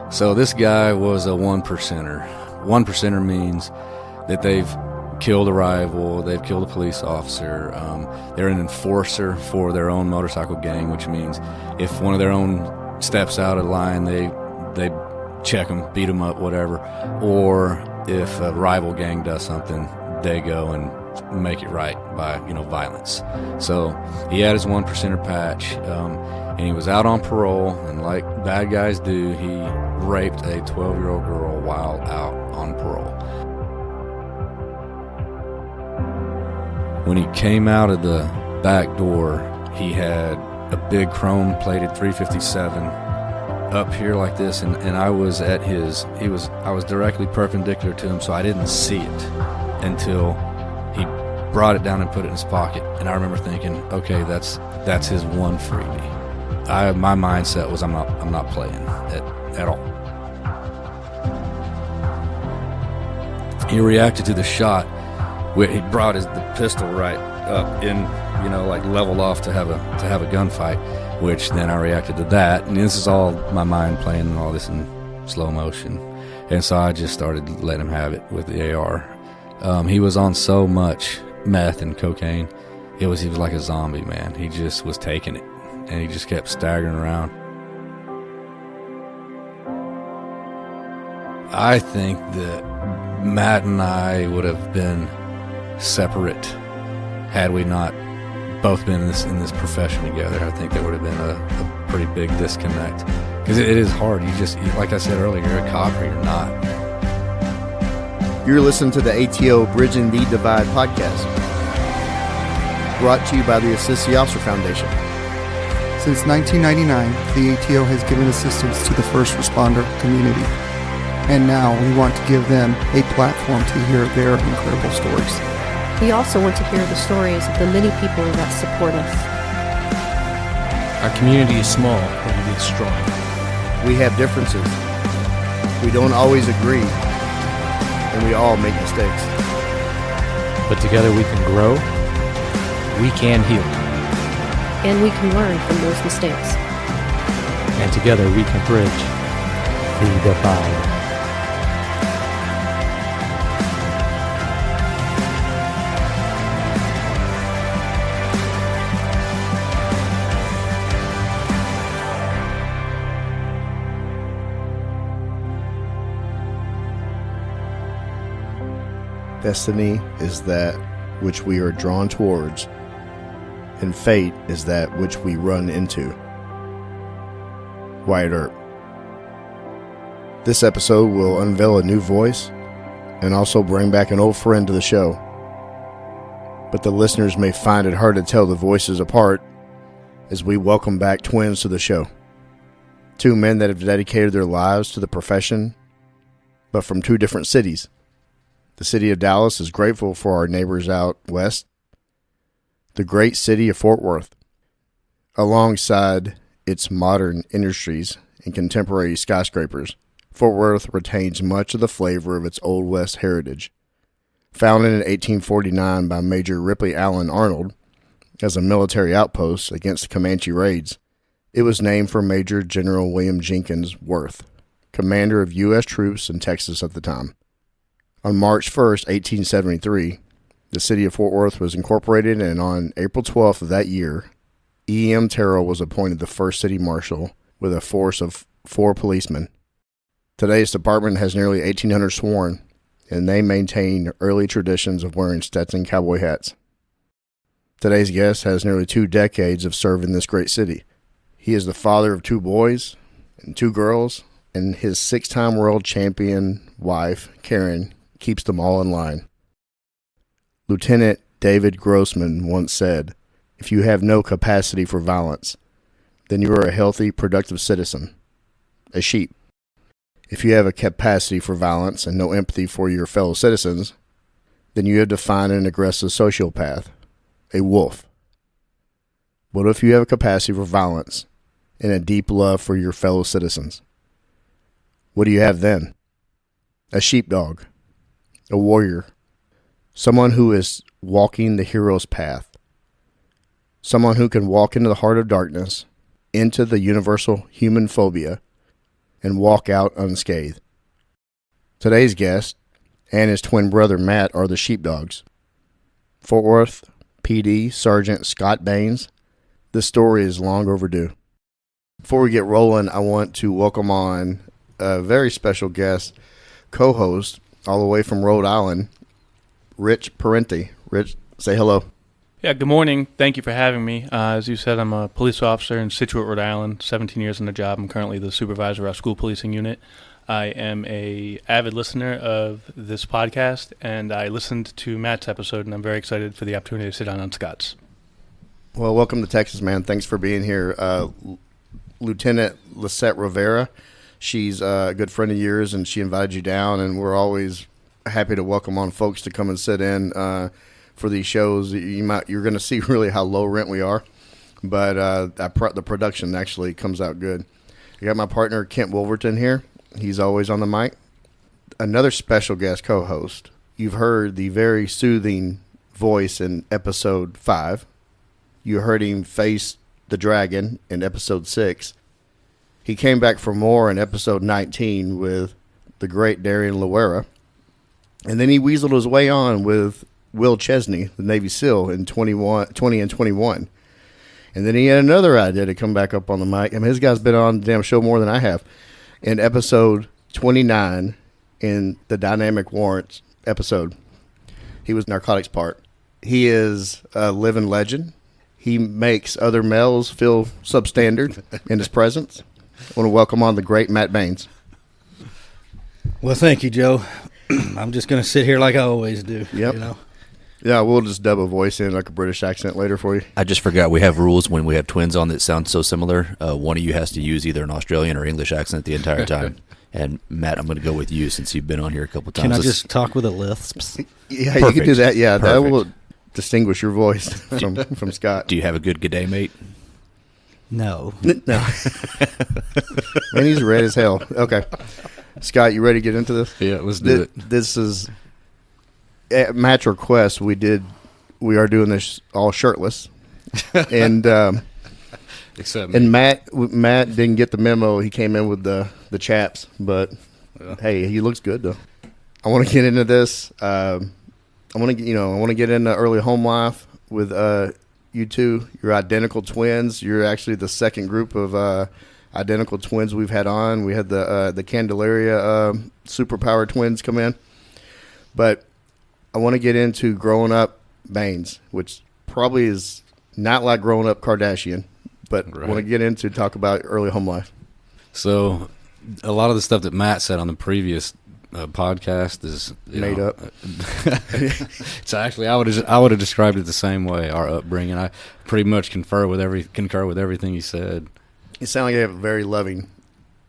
So this guy was a one percenter. One percenter means that they've killed a rival, they've killed a police officer, they're an enforcer for their own motorcycle gang, which means if one of their own steps out of line, they check them, beat them up, whatever. Or if a rival gang does something, they go and make it right by, violence. So he had his one percenter patch, and he was out on parole, and like bad guys do, he raped a 12-year-old girl while out on parole. When he came out of the back door, he had a big chrome-plated 357 up here like this, and I was at I was directly perpendicular to him, so I didn't see it until he brought it down and put it in his pocket. And I remember thinking, okay, that's his one freebie. My mindset was I'm not playing at all. He reacted to the shot. He brought the pistol right up in, like leveled off to have a gunfight, which then I reacted to that. And this is all my mind playing all this in slow motion. And so I just started letting him have it with the AR. He was on so much meth and cocaine. He was like a zombie, man. He just was taking it, and he just kept staggering around. I think that Matt and I would have been separate had we not both been in this profession together. I think there would have been a pretty big disconnect, because it is hard. Like I said earlier, you're a cop or you're not. You're listening to the ATO Bridging the Divide podcast, brought to you by the Assist the Officer Foundation. Since 1999, the ATO has given assistance to the first responder community, and now we want to give them a platform to hear their incredible stories. We also want to hear the stories of the many people that support us. Our community is small, but it is strong. We have differences. We don't always agree, and we all make mistakes. But together we can grow, we can heal, And we can learn from those mistakes. and together we can bridge the divide. Destiny is that which we are drawn towards, and fate is that which we run into. Wyatt Earp. This episode will unveil a new voice and also bring back an old friend to the show. But the listeners may find it hard to tell the voices apart as we welcome back twins to the show. Two men that have dedicated their lives to the profession, but from two different cities. The city of Dallas is grateful for our neighbors out west, the great city of Fort Worth. Alongside its modern industries and contemporary skyscrapers, Fort Worth retains much of the flavor of its Old West heritage. Founded in 1849 by Major Ripley Allen Arnold as a military outpost against the Comanche raids, it was named for Major General William Jenkins Worth, commander of U.S. troops in Texas at the time. On March 1st, 1873, the city of Fort Worth was incorporated, and on April 12th of that year, E.M. Terrell was appointed the first city marshal with a force of 4 policemen. Today's department has nearly 1,800 sworn, and they maintain early traditions of wearing Stetson cowboy hats. Today's guest has nearly 2 decades of serving this great city. He is the father of 2 boys and 2 girls, and his 6-time world champion wife, Karen, keeps them all in line. Lieutenant David Grossman once said, "If you have no capacity for violence, then you are a healthy, productive citizen, a sheep. If you have a capacity for violence and no empathy for your fellow citizens, then you have defined an aggressive sociopath, a wolf. What if you have a capacity for violence and a deep love for your fellow citizens? What do you have then? A sheepdog, a warrior, someone who is walking the hero's path, someone who can walk into the heart of darkness, into the universal human phobia, and walk out unscathed. Today's guest and his twin brother Matt are the Sheepdogs. Fort Worth PD Sergeant Scott Baines. This story is long overdue. Before we get rolling, I want to welcome on a very special guest, co-host, all the way from Rhode Island, Rich Parenti. Rich, say hello. Yeah, good morning. Thank you for having me. As you said, I'm a police officer in Scituate, Rhode Island, 17 years on the job. I'm currently the supervisor of our school policing unit. I am a avid listener of this podcast, and I listened to Matt's episode, and I'm very excited for the opportunity to sit down on Scott's. Well, welcome to Texas, man. Thanks for being here. Lieutenant Lisette Rivera, she's a good friend of yours, and she invited you down, and we're always happy to welcome on folks to come and sit in for these shows. You're going to see really how low rent we are, but the production actually comes out good. I got my partner Kent Wolverton here. He's always on the mic. Another special guest co-host. You've heard the very soothing voice in episode 5. You heard him face the dragon in episode 6. He came back for more in episode 19 with the great Darian Loera. And then he weaseled his way on with Will Chesney, the Navy SEAL, in 20 and 21. And then he had another idea to come back up on the mic. I mean, his guy's been on the damn show more than I have. In episode 29, in the Dynamic Warrants episode, he was narcotics part. He is a living legend. He makes other males feel substandard in his presence. I want to welcome on the great Matt Baines. Well, thank you, Joe. I'm just going to sit here like I always do. Yep. You know? Yeah, we'll just dub a voice in like a British accent later for you. I just forgot we have rules when we have twins on that sound so similar. One of you has to use either an Australian or English accent the entire time. And Matt, I'm going to go with you since you've been on here a couple times. Can I just talk with a lisp? Yeah, Perfect. you can do that. Yeah, Perfect. that will distinguish your voice from Scott. Do you have a good day, mate? No. No. Man, he's red as hell. Okay. Scott, you ready to get into this? Yeah, let's do it. This is at Matt's request. We are doing this all shirtless, and Except and Matt didn't get the memo. He came in with the chaps, but hey, he looks good though. I want to get into this. I want to get into early home life with you two. You're identical twins. You're actually the second group of identical twins we've had on. We had the Candelaria superpower twins come in, but I want to get into growing up Baines, which probably is not like growing up Kardashian, but I want to get into talk about early home life. So a lot of the stuff that Matt said on the previous podcast is Made up. So actually, I would have described it the same way. Our upbringing, I pretty much concur with everything he said. You sound like you have a very loving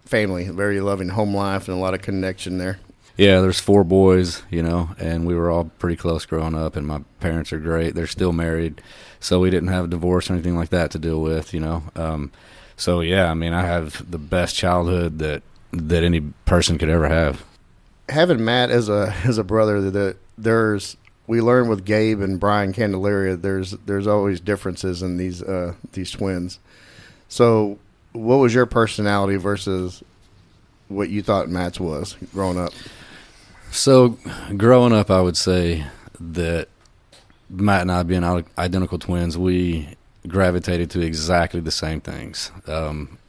family, a very loving home life, and a lot of connection there. Yeah, there's 4 boys, and we were all pretty close growing up, and my parents are great. They're still married, so we didn't have a divorce or anything like that to deal with, So, yeah, I mean, I have the best childhood that any person could ever have. Having Matt as a brother, we learn with Gabe and Brian Candelaria, there's always differences in these twins. So what was your personality versus what you thought Matt's was growing up? So growing up, I would say that Matt and I, being identical twins, we gravitated to exactly the same things.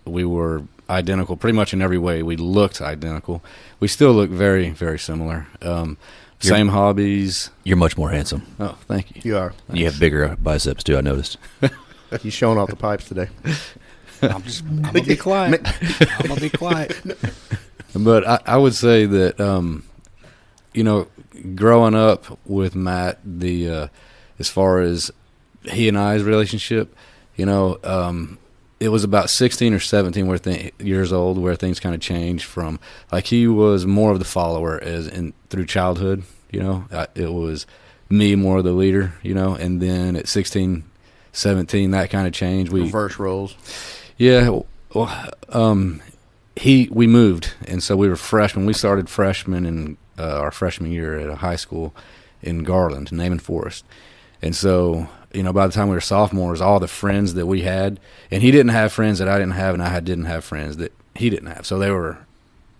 We were identical pretty much in every way. We looked identical. We still look very, very similar. Same hobbies. You're much more handsome. Oh, thank you. You are. You have bigger biceps, too, I noticed. He's showing off the pipes today. I'm going to be quiet. I'm going to be quiet. But I would say that, growing up with Matt, as far as he and I's relationship, it was about 16 or 17 years old where things kind of changed from, like, he was more of the follower through childhood, it was me more of the leader, and then at 16, 17, that kind of changed. We reverse roles. Yeah, well, we moved, and so we were freshmen. We started freshman in our freshman year at a high school in Garland, Naaman Forest, and so by the time we were sophomores, all the friends that we had, and he didn't have friends that I didn't have, and I didn't have friends that he didn't have. So they were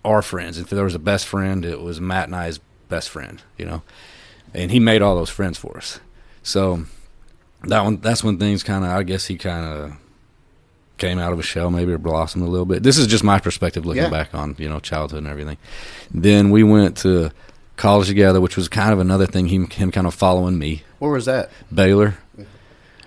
our friends. If there was a best friend, it was Matt and I's best friend, and he made all those friends for us. So that's when things kind of, I guess he kind of came out of a shell maybe, or blossomed a little bit. This is just my perspective looking back on, childhood and everything. Then we went to college together, which was kind of another thing, him kind of following me. Where was that? Baylor.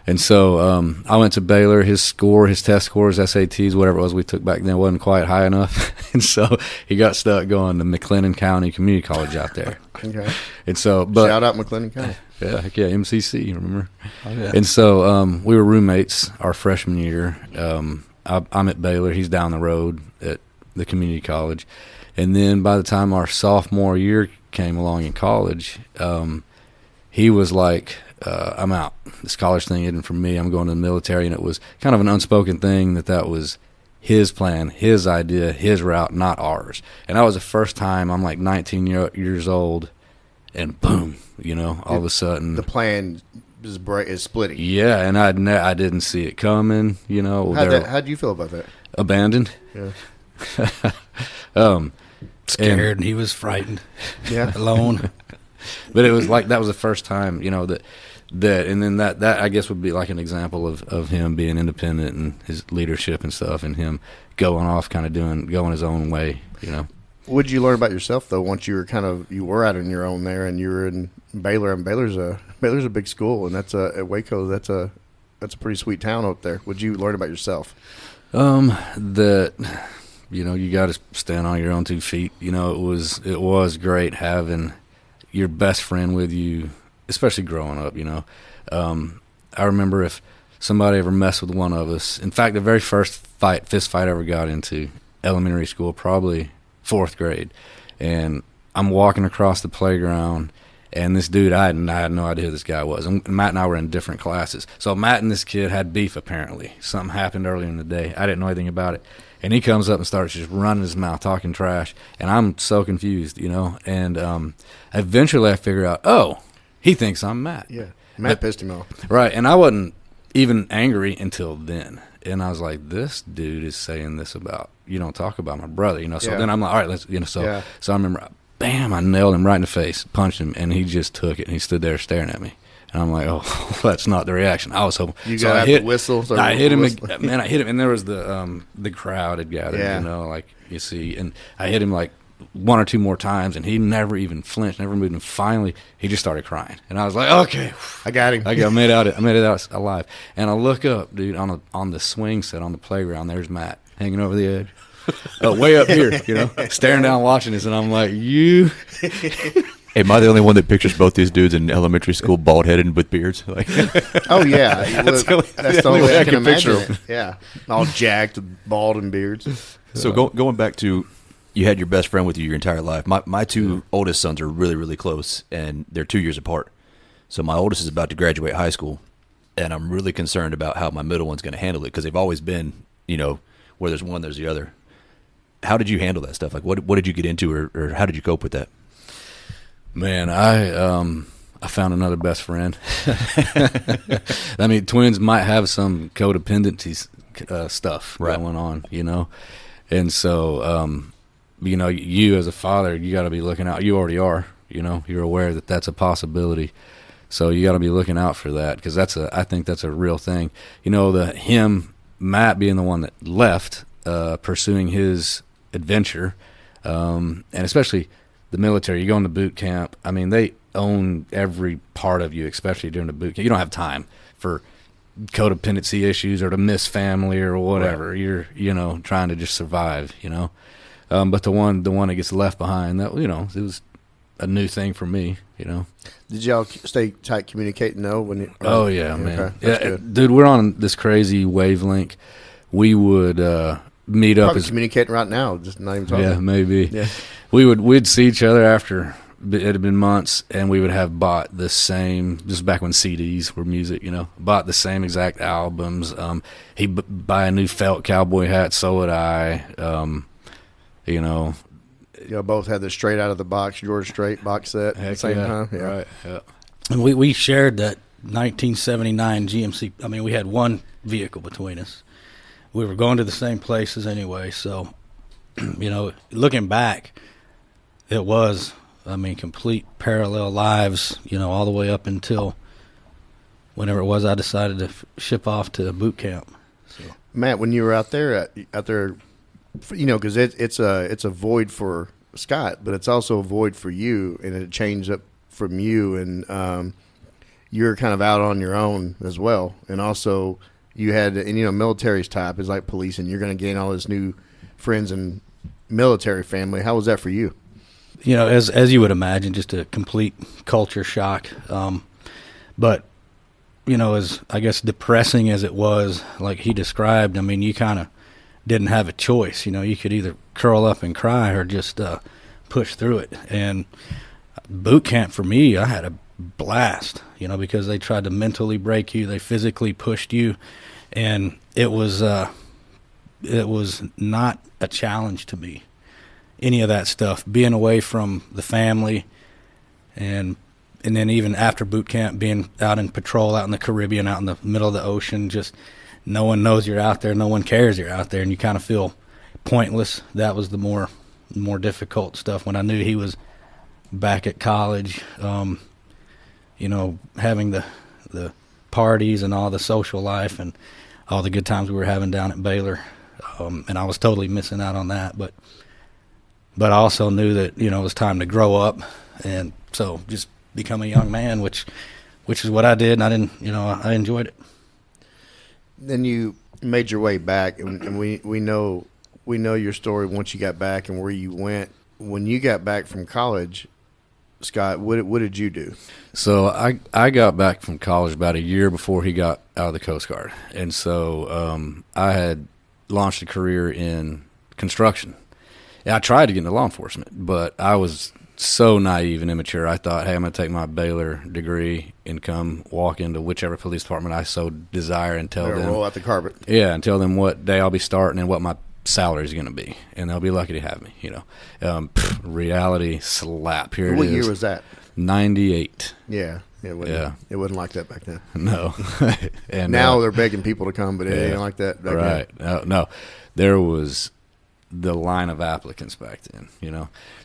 And so I went to Baylor. His test scores, SATs, whatever it was we took back then, wasn't quite high enough. And so he got stuck going to McLennan County Community College out there. Okay. And so, shout out McLennan County. Yeah, heck yeah, MCC, remember? Oh, yeah. And so we were roommates our freshman year. I'm at Baylor. He's down the road at the community college. And then by the time our sophomore year came along in college, he was like, I'm out. This college thing isn't for me. I'm going to the military. And it was kind of an unspoken thing that was his plan, his idea, his route, not ours. And that was the first time. I'm like 19 years old, and boom, all of a sudden. The plan is splitting. Yeah, and I didn't see it coming, How'd you feel about that? Abandoned. Yeah. Scared, and he was frightened. Yeah. Alone. But it was like that was the first time, that and then that I guess would be like an example of him being independent and his leadership and stuff, and him going off kind of going his own way, What did you learn about yourself though once you were out on your own there, and you were in Baylor, and Baylor's a big school, and that's at Waco, that's a pretty sweet town up there. What'd you learn about yourself? That you got to stand on your own 2 feet. It was great having your best friend with you, especially growing up, I remember if somebody ever messed with one of us. In fact, the very first fist fight I ever got into, elementary school, probably 4th grade. And I'm walking across the playground, and this dude, I had no idea who this guy was. And Matt and I were in different classes. So Matt and this kid had beef, apparently. Something happened earlier in the day. I didn't know anything about it. And he comes up and starts just running his mouth, talking trash. And I'm so confused, And eventually I figure out, he thinks I'm Matt. Yeah. Matt pissed him off. Right. And I wasn't even angry until then. And I was like, this dude is saying this about, you don't talk about my brother, So then I'm like, all right, let's, So I remember, bam, I nailed him right in the face, punched him, and he just took it. And he stood there staring at me. And I'm like, that's not the reaction I was hoping. You got the whistle. I hit him, man. I hit him, and there was the crowd had gathered, like you see, and I hit him like 1 or 2 more times, and he never even flinched, never moved. And finally, he just started crying, and I was like, okay, I got him. I made it out alive. And I look up, dude, on the swing set on the playground. There's Matt hanging over the edge. Way up here, staring down, watching us, and I'm like, you. Am I the only one that pictures both these dudes in elementary school, bald-headed and with beards? Like, oh yeah, that's the only way I can imagine picture it. Yeah, all jacked, bald, and beards. So going back to, you had your best friend with you your entire life. My 2 oldest sons are really, really close, and they're 2 years apart. So my oldest is about to graduate high school, and I'm really concerned about how my middle one's going to handle it, because they've always been, where there's one, there's the other. How did you handle that stuff? Like, what did you get into, or how did you cope with that? Man, I found another best friend. I mean, twins might have some codependency stuff going on, and so you as a father, you got to be looking out. You already are, you're aware that that's a possibility, so you got to be looking out for that, because I think that's a real thing. Matt being the one that left, pursuing his adventure, and especially the military, you go into boot camp. I mean, they own every part of you, especially during the boot camp. You don't have time for codependency issues or to miss family or whatever. Right. You're, trying to just survive, But the one that gets left behind, that, it was a new thing for me, Did y'all stay tight communicating though? Oh yeah, man. Okay. Yeah, dude, we're on this crazy wavelength. We would meet up. Probably communicating right now, just not even talking. Yeah, maybe. Yeah. We'd see each other after it had been months, and we would have bought the same, just back when CDs were music, bought the same exact albums. He'd buy a new felt cowboy hat, so would I. Y'all both had the straight out of the box, George Strait box set at the same time. Yeah. Right, yeah. And we shared that 1979 GMC. I mean, we had one vehicle between us. We were going to the same places anyway, so Looking back, it was, complete parallel lives, all the way up until whenever it was I decided to ship off to boot camp. So. Matt, when you were out there, because it's a void for Scott, but it's also a void for you, and it changed up from you, and you're kind of out on your own as well, and also you had, and military's type is like police, and you're going to gain all this new friends and military family. How was that for you? As you would imagine, just a complete culture shock. But as I guess depressing as it was, like he described, you kind of didn't have a choice. You could either curl up and cry or just push through it. And boot camp for me, I had a blast, because they tried to mentally break you, they physically pushed you, and it was not a challenge to me, any of that stuff, being away from the family, and then even after boot camp, being out in patrol out in the Caribbean, out in the middle of the ocean, just no one knows you're out there, no one cares you're out there, and you kind of feel pointless. That was the more difficult stuff. When I knew he was back at college, having the parties and all the social life and all the good times we were having down at Baylor, and I was totally missing out on that. But I also knew that it was time to grow up, and so just become a young man, which is what I did, and I didn't, I enjoyed it. Then you made your way back, and we know your story once you got back and where you went. When you got back from college, Scott, what did you do? So I got back from college about a year before he got out of the Coast Guard, and so I had launched a career in construction. And I tried to get into law enforcement, but I was so naive and immature. I thought, hey, I'm going to take my Baylor degree and come walk into whichever police department I so desire and tell them. Roll out the carpet. Yeah, and tell them what day I'll be starting and what my salary is going to be, and they'll be lucky to have me. Reality slap. Here what it is. What year was that? 98. Yeah. It wasn't like that back then. No. And now they're begging people to come, but it ain't like that back then. No. There was the line of applicants back then,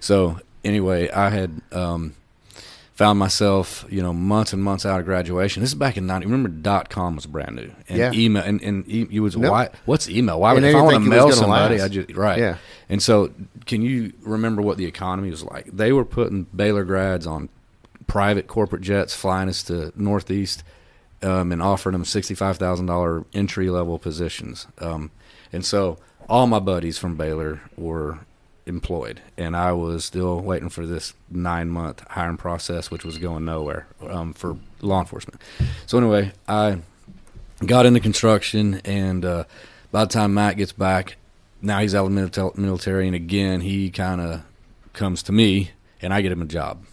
So anyway, I had found myself, months and months out of graduation. This is back in 90. Remember, .com was brand new, and email, and you was why? What's email? Why would if I want to mail somebody? Right. And so, can you remember what the economy was like? They were putting Baylor grads on private corporate jets, flying us to Northeast, and offering them $65,000 entry level positions. And so, all my buddies from Baylor were employed, and I was still waiting for this 9-month hiring process, which was going nowhere for law enforcement. So anyway, I got into construction, and by the time Matt gets back, now he's out of the military, and again he kind of comes to me, and I get him a job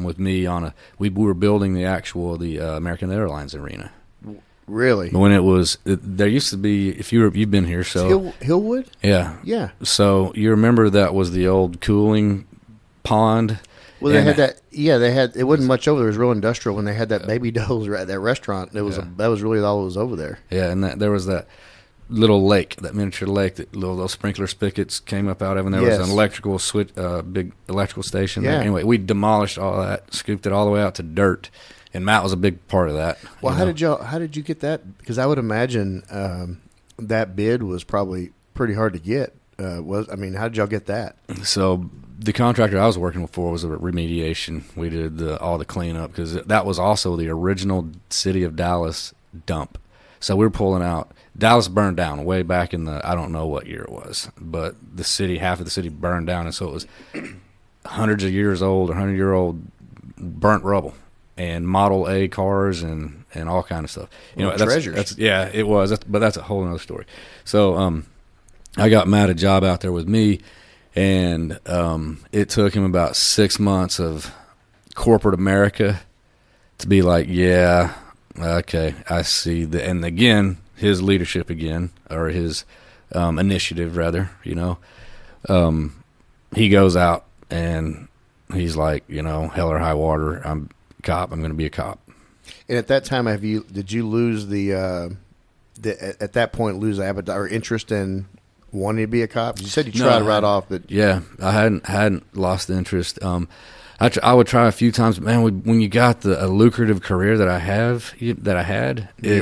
with me on we were building the American Airlines arena. Really? When it was, there used to be, you've been here, so Hillwood? Yeah. So you remember that was the old cooling pond? Well, they had that. Yeah, they had. It wasn't much over there. It was real industrial when they had that Baby Doe's at that restaurant. It was that was really all that was over there. Yeah, and there was that little lake, that miniature lake that those sprinkler spigots came up out of, and there was an electrical switch, big electrical station. Yeah. There. Anyway, we demolished all that, scooped it all the way out to dirt. And Matt was a big part of that. Well, how did you get that? Because I would imagine that bid was probably pretty hard to get. How did y'all get that? So the contractor I was working for was a remediation. We did all the cleanup because that was also the original city of Dallas dump. So we were pulling out. Dallas burned down way back in I don't know what year it was, but half of the city burned down, and so it was hundreds of years old, 100-year-old burnt rubble. And Model A cars and all kind of stuff. Treasures. It was. But that's a whole other story. So I got Matt a job out there with me, and it took him about 6 months of corporate America to be like, yeah, okay, I see. And again, his leadership or his initiative, rather, he goes out and he's like, hell or high water, I'm going to be a cop. And at that time, did you lose the at that point lose appetite or interest in wanting to be a cop? You said you tried right off, but yeah, I hadn't lost interest. I would try a few times, but man. When you got a lucrative career that I had, you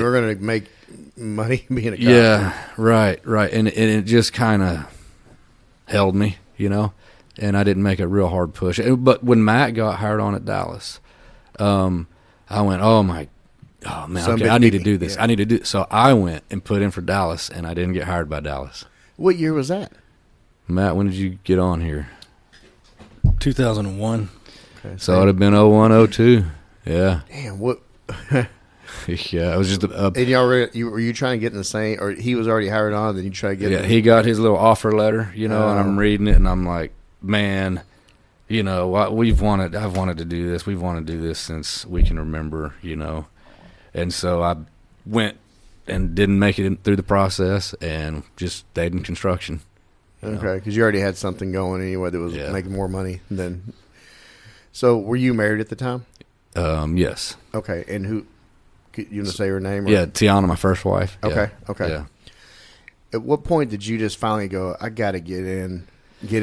were going to make money being a cop. Yeah, right, and it just kind of held me, and I didn't make a real hard push. But when Matt got hired on at Dallas, I went, oh man, okay, I need to do this. Yeah. I need to do. So I went and put in for Dallas, and I didn't get hired by Dallas. What year was that? Matt, when did you get on here? 2001. Okay, so it would have been 01, 02. Yeah. Damn, what? Yeah, it was just and were you trying to get in the same, or he was already hired on, then you try to get? Yeah, he got his little offer letter, and I'm reading it, and I'm like, man, I've wanted to do this. We've wanted to do this since we can remember, and so I went and didn't make it through the process, and just stayed in construction. Okay, because you already had something going anyway that was making more money than. So, were you married at the time? Yes. Okay, and who? You want to say her name? Or? Yeah, Tiana, my first wife. Okay, yeah. okay. Yeah. At what point did you just finally go, I got to get in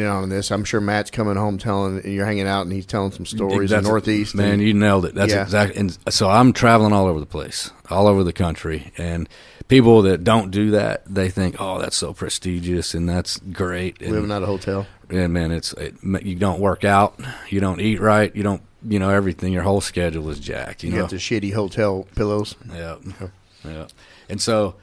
on this? I'm sure Matt's coming home and you're hanging out and he's telling some stories in the Northeast. Man, you nailed it. That's exactly. And so I'm traveling all over the place, all over the country. And people that don't do that, they think, oh, that's so prestigious and that's great. And, living at a hotel. And, man, you don't work out. You don't eat right. You don't. Everything, your whole schedule is jacked. You got the shitty hotel pillows. Yeah. Yeah. And so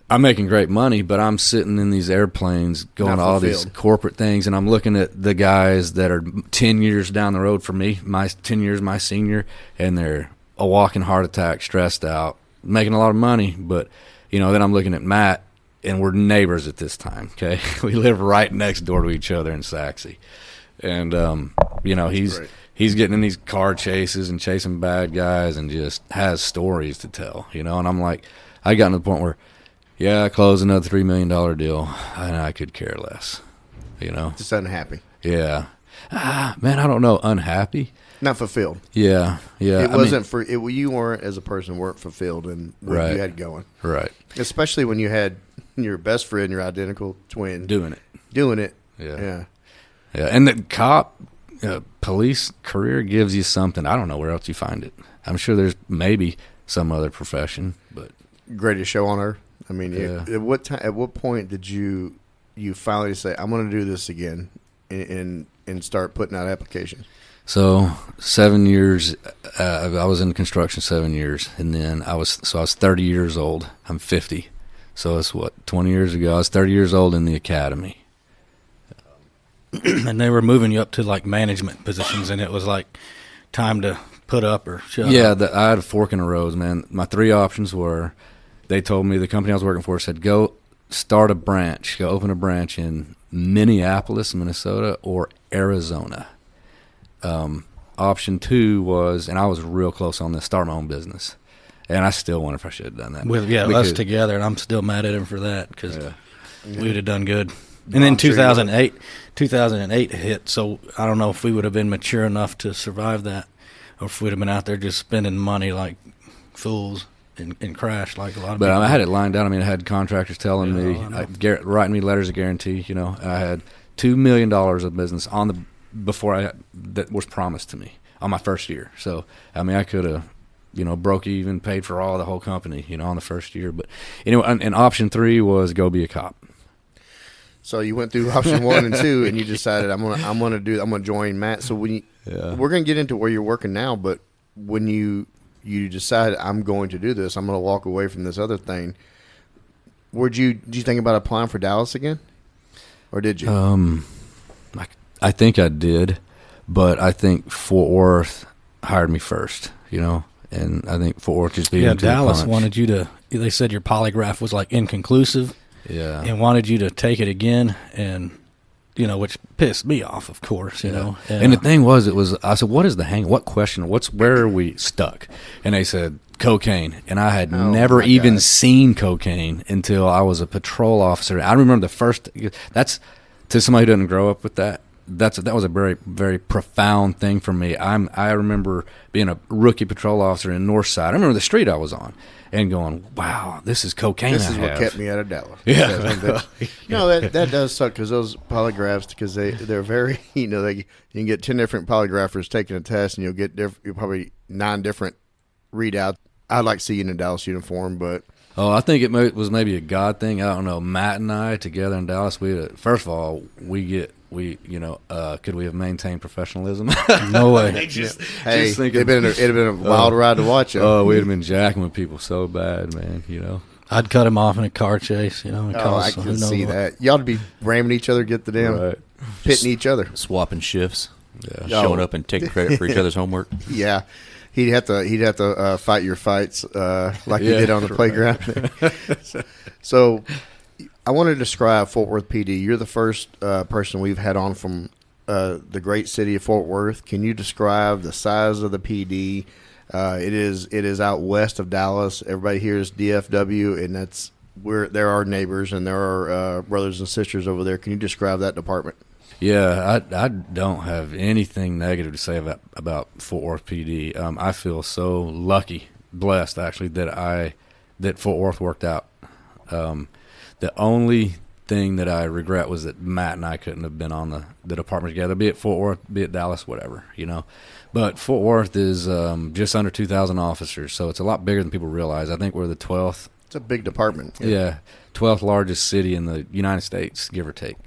I'm making great money, but I'm sitting in these airplanes going to all these corporate things, and I'm looking at the guys that are 10 years down the road from me, 10 years my senior, and they're a walking heart attack, stressed out, making a lot of money. But, then I'm looking at Matt, and we're neighbors at this time, okay? We live right next door to each other in Saxe. And, he's getting in these car chases and chasing bad guys and just has stories to tell, and I'm like, I got to the point where, I closed another $3 million deal and I could care less, Just unhappy. Yeah. Man, I don't know. Unhappy. Not fulfilled. Yeah. Yeah. It wasn't you weren't, as a person, weren't fulfilled in what you had going. Right. Especially when you had your best friend, your identical twin. Doing it. Yeah. Yeah. Yeah. And the cop, police career gives you something. I don't know where else you find it. I'm sure there's maybe some other profession, but greatest show on earth. I mean, at what point did you finally say, I'm going to do this again and start putting out applications? So 7 years, I was in construction 7 years, and then I was 30 years old. I'm 50. So it's 20 years ago. I was 30 years old in the academy. And they were moving you up to like management positions, and it was like time to put up or shut up. Yeah, I had a fork in the road, man. My three options were, they told me, the company I was working for said, go start a branch, go open a branch in Minneapolis, Minnesota, or Arizona. Option two was, and I was real close on this, start my own business. And I still wonder if I should have done that. Us together, and I'm still mad at him for that because we would have done good. And then 2008 hit, so I don't know if we would have been mature enough to survive that, or if we'd have been out there just spending money like fools and crashed like a lot of people. But I had it lined out. I mean, I had contractors telling me, writing me letters of guarantee. I had $2 million of business that was promised to me on my first year. So I mean, I could have, broke even, paid for all the whole company, on the first year. But anyway, and option three was go be a cop. So you went through option 1 and 2, and you decided I'm gonna join Matt. So we're gonna get into where you're working now, but when you decided I'm going to do this, I'm gonna walk away from this other thing. Did you think about applying for Dallas again, or did you? I think I did, but I think Fort Worth hired me first, and I think Fort Worth just beat me to Dallas the punch. wanted you to. They said your polygraph was like inconclusive. Yeah. And wanted you to take it again, and, which pissed me off, of course, And the thing was, I said, what is the hang? What question? Where are we stuck? And they said, cocaine. And I had never even seen cocaine until I was a patrol officer. I remember that's to somebody who doesn't grow up with that. that was a very, very profound thing for me. I remember being a rookie patrol officer in Northside. I remember the street I was on and going, wow, this is cocaine. This is what kept me out of Dallas. Yeah. No, that does suck because those polygraphs, because they're very, you can get 10 different polygraphers taking a test and you'll probably 9 different readouts. I'd like to see you in a Dallas uniform, but. Oh, I think it was maybe a God thing. I don't know. Matt and I together in Dallas, first of all, could we have maintained professionalism? No way. It'd have been a wild ride to watch it. Oh, we'd have been jacking with people so bad, man. I'd cut him off in a car chase. I can see that. Y'all would be ramming each other, get the damn pitting each other, Swapping shifts, showing up and taking credit for each other's homework. Yeah. He'd have to fight your fights like you did on the playground. So I want to describe Fort Worth PD. You're the first person we've had on from the great city of Fort Worth. Can you describe the size of the PD? It is out west of Dallas. Everybody here is DFW, and there are neighbors and there are brothers and sisters over there. Can you describe that department? Yeah, I don't have anything negative to say about Fort Worth PD. I feel so lucky, blessed actually, that Fort Worth worked out. The only thing that I regret was that Matt and I couldn't have been on the department together, be it Fort Worth, be it Dallas, whatever, But Fort Worth is just under 2,000 officers, so it's a lot bigger than people realize. I think we're the 12th. It's a big department. Yeah, 12th largest city in the United States, give or take.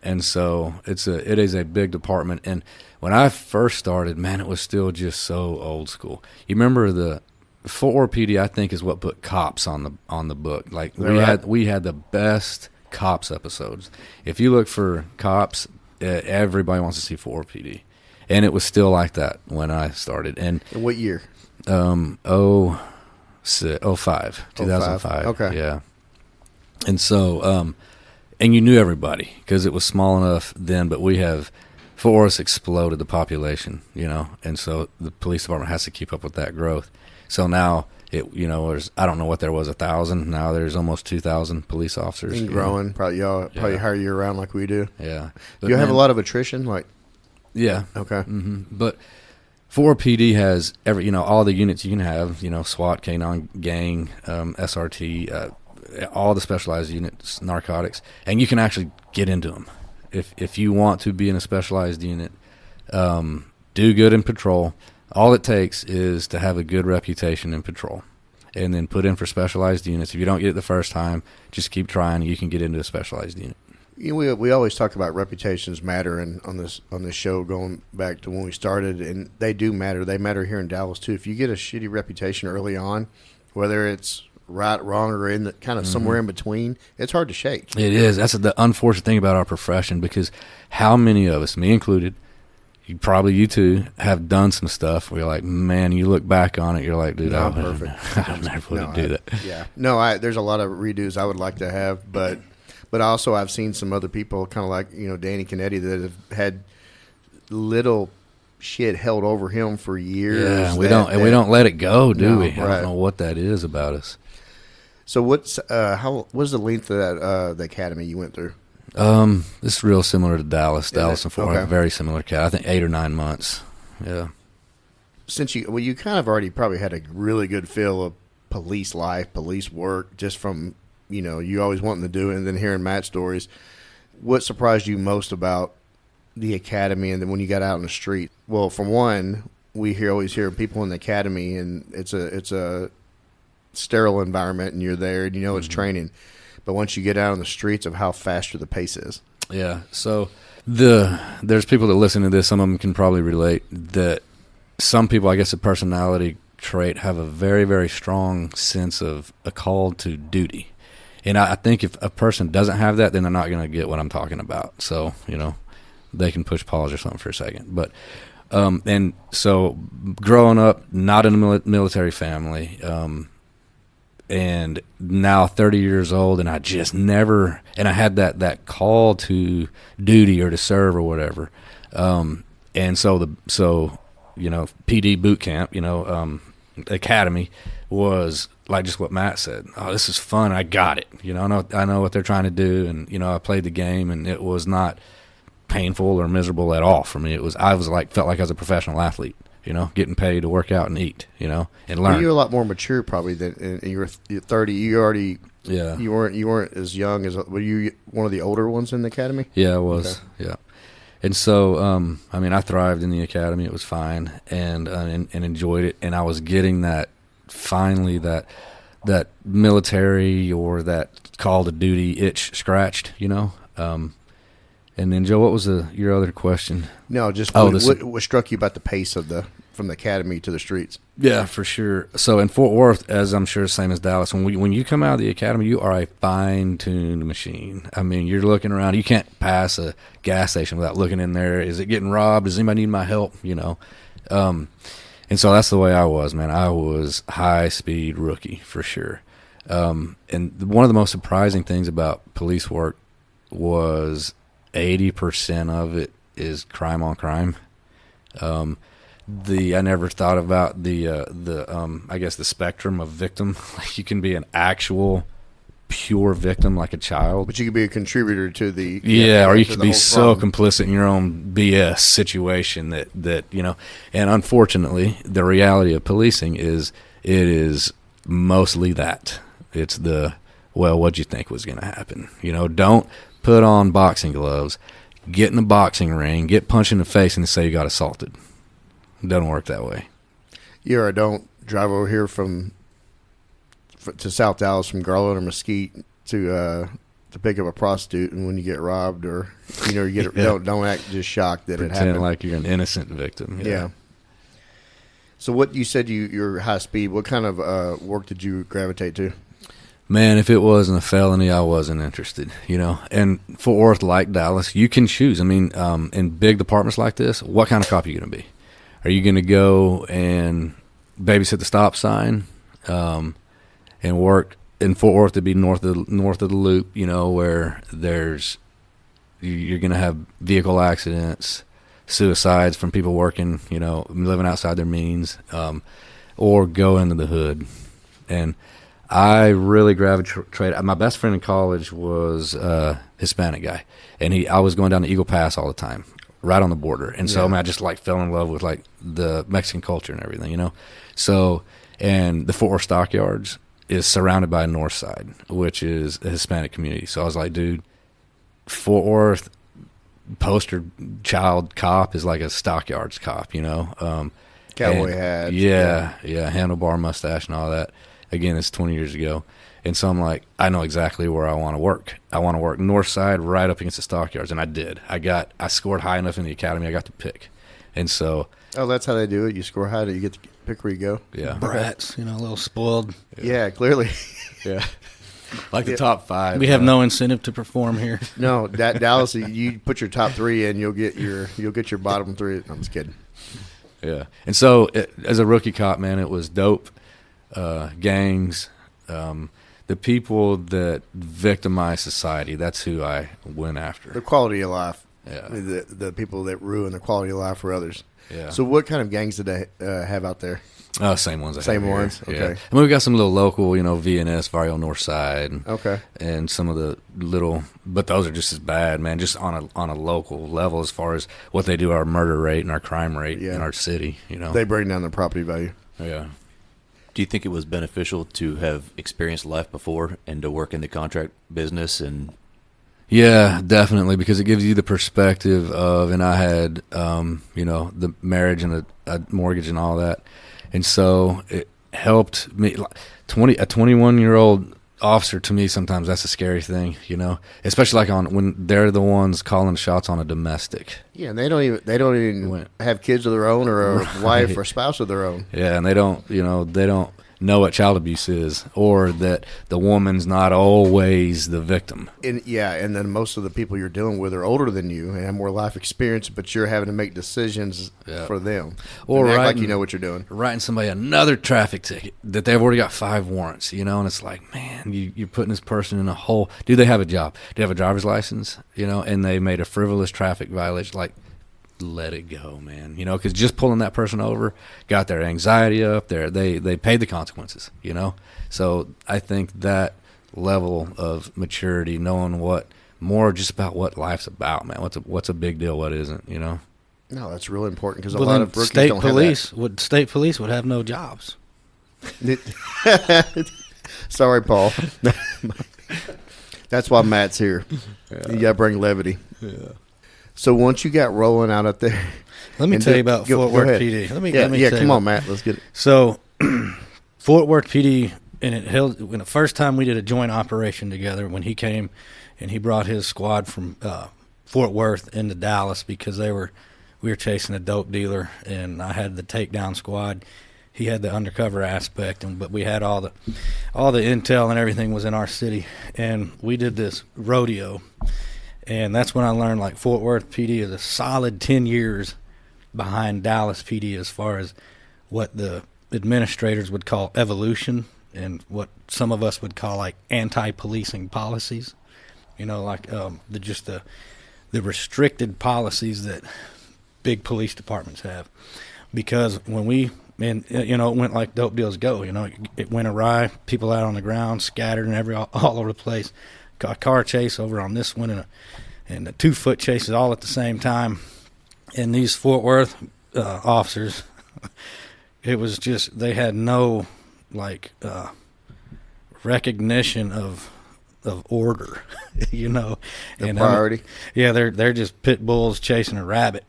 And so it is a big department. And when I first started, man, it was still just so old school. You remember the Fort Worth PD, I think, is what put cops on the book. Like we had the best cops episodes. If you look for cops, everybody wants to see Fort Worth PD. And it was still like that when I started. And in what year? 2005. Okay. Yeah. And so and you knew everybody because it was small enough then, but Fort Worth exploded the population, and so the police department has to keep up with that growth. So now there's, I don't know what there was, 1,000. Now there's almost 2,000 police officers. And growing. Probably hire you around like we do. Yeah. Do you have a lot of attrition? Yeah. Okay. Mm-hmm. But Fort Worth PD has all the units you can have, SWAT, K-9 gang, SRT, all the specialized units, narcotics, and you can actually get into them. If you want to be in a specialized unit, do good in patrol. All it takes is to have a good reputation in patrol, and then put in for specialized units. If you don't get it the first time, just keep trying. You can get into a specialized unit. We always talk about reputations matter, and on this show, going back to when we started, and they do matter. They matter here in Dallas too. If you get a shitty reputation early on, whether it's right, wrong, or in the kind of somewhere in between, it's hard to shake. It is. That's the unfortunate thing about our profession, because how many of us, me included, you too, have done some stuff where you're like, man, you look back on it, you're like, dude, I never would do that. Yeah. No, there's a lot of redos I would like to have, but also I've seen some other people kind of like, Danny Canetti, that have had little shit held over him for years. Yeah, we don't let it go, do we? I don't know what that is about us. So what's the length of the academy you went through? This is real similar to Dallas. Dallas and Fort Worth, very similar academy. I think 8 or 9 months. Yeah. Since you kind of already probably had a really good feel of police life, police work, just from you always wanting to do it, and then hearing Matt's stories. What surprised you most about the academy, and then when you got out in the street? Well, for one, we always hear people in the academy, and it's a sterile environment, and you're there, and it's training. But once you get out on the streets, of how faster the pace is. Yeah. So there's people that listen to this. Some of them can probably relate that some people, I guess, a personality trait, have a very, very strong sense of a call to duty. And I think if a person doesn't have that, then they're not going to get what I'm talking about. So, they can push pause or something for a second. But and so growing up, not in a military family, and now 30 years old, and I just never, and I had that call to duty or to serve or whatever. And so PD boot camp, academy was like just what Matt said. Oh, this is fun. I got it. I know what they're trying to do, and I played the game, and it was not painful or miserable at all for me. I was like felt like I was a professional athlete, getting paid to work out and eat, and learn. Well, you're a lot more mature probably than you're 30. You already Yeah. You weren't as young as were you one of the older ones in the academy? Yeah, I was. Okay. Yeah. And so, I thrived in the academy. It was fine, and enjoyed it. And I was getting that military or that call to duty itch scratched, And then, Joe, what was your other question? No, just what struck you about the pace from the academy to the streets? Yeah, for sure. So in Fort Worth, as I'm sure same as Dallas, when you come out of the academy, you are a fine-tuned machine. You're looking around. You can't pass a gas station without looking in there. Is it getting robbed? Does anybody need my help? And so that's the way I was, man. I was high-speed rookie for sure. And one of the most surprising things about police work was 80% of it is crime on crime. I never thought about the spectrum of victim. Like you can be an actual pure victim like a child, but you could be a contributor to the or you could be so complicit in your own BS situation that and unfortunately the reality of policing is it is mostly that. It's what'd you think was going to happen? Don't put on boxing gloves, get in the boxing ring, get punched in the face, and say you got assaulted. It doesn't work that way. Yeah, or don't drive over here to South Dallas from Garland or Mesquite to pick up a prostitute, and when you get robbed or don't act just shocked that Pretend it happened. Like you're an innocent victim. Yeah. So what you said you're high speed. What kind of work did you gravitate to? Man, if it wasn't a felony, I wasn't interested, And Fort Worth, like Dallas, you can choose. In big departments like this, what kind of cop are you going to be? Are you going to go and babysit the stop sign and work in Fort Worth to be north of the loop, where you're going to have vehicle accidents, suicides from people working, living outside their means, or go into the hood. And I really gravitated. My best friend in college was a Hispanic guy, and I was going down to Eagle Pass all the time, right on the border. And so I just fell in love with the Mexican culture and everything, So, and the Fort Worth Stockyards is surrounded by a north side, which is a Hispanic community. So I was like, dude, Fort Worth poster child cop is like a Stockyards cop, Cowboy hat. Yeah, handlebar mustache and all that. Again, it's 20 years ago. And so I'm like, I know exactly where I want to work. I want to work north side right up against the Stockyards. And I did. I scored high enough in the academy. I got to pick. And so. Oh, that's how they do it. You score high, you get to pick where you go. Yeah. Brats, a little spoiled. Yeah, clearly. Yeah. The top five. We have no incentive to perform here. No, Dallas, you put your top three in, you'll get your bottom three. I'm just kidding. Yeah. And so as a rookie cop, man, it was dope. Gangs, the people that victimize society, that's who I went after. The quality of life. Yeah. The people that ruin the quality of life for others. Yeah. So what kind of gangs did they have out there? Same ones. Same ones? Yeah. Okay. We got some little local, VNS, Vario North Side. Okay. And some of the little, but those are just as bad, man, just on a local level as far as what they do, our murder rate and our crime rate in our city, They bring down the property value. Yeah. Do you think it was beneficial to have experienced life before and to work in the contract business? And yeah, definitely, because it gives you the perspective of, and I had, the marriage and a mortgage and all that, and so it helped me. A 21-year-old officer, to me, sometimes that's a scary thing, especially when they're the ones calling shots on a domestic. Yeah, and they don't even have kids of their own or a wife or spouse of their own. Yeah, and they don't know what child abuse is, or that the woman's not always the victim. And then most of the people you're dealing with are older than you and have more life experience, but you're having to make decisions for them. Or act like you know what you're doing. Writing somebody another traffic ticket that they've already got 5 warrants, and it's like, man, you're putting this person in a hole. Do they have a job? Do they have a driver's license? And they made a frivolous traffic violation, let it go, man. Because just pulling that person over got their anxiety up. They paid the consequences. So I think that level of maturity, knowing what more just about what life's about, man. What's a big deal? What isn't? You know. No, that's really important because a Well, lot then of rookies state don't police would have no jobs. have that. Sorry, Paul. That's why Matt's here. You got to bring levity. Yeah. So once you got rolling out up there, Let me tell you about Fort Worth ahead. PD. Let me Come tell you on, Matt. Let's get it. So, Fort Worth PD, and it held when the first time we did a joint operation together, when he came and he brought his squad from Fort Worth into Dallas because we were chasing a dope dealer, and I had the takedown squad. He had the undercover aspect, but we had all the intel and everything was in our city, and we did this rodeo, and that's when I learned like Fort Worth PD is a solid 10 years behind Dallas PD as far as what the administrators would call evolution and what some of us would call like anti-policing policies. You know, like the restricted policies that big police departments have. Because when it went like dope deals go. You know, it went awry. People out on the ground, scattered and all over the place. A car chase over on this one and the 2-foot chases all at the same time. And these Fort Worth officers, it was just they had no recognition of order, you know. The priority. They're just pit bulls chasing a rabbit,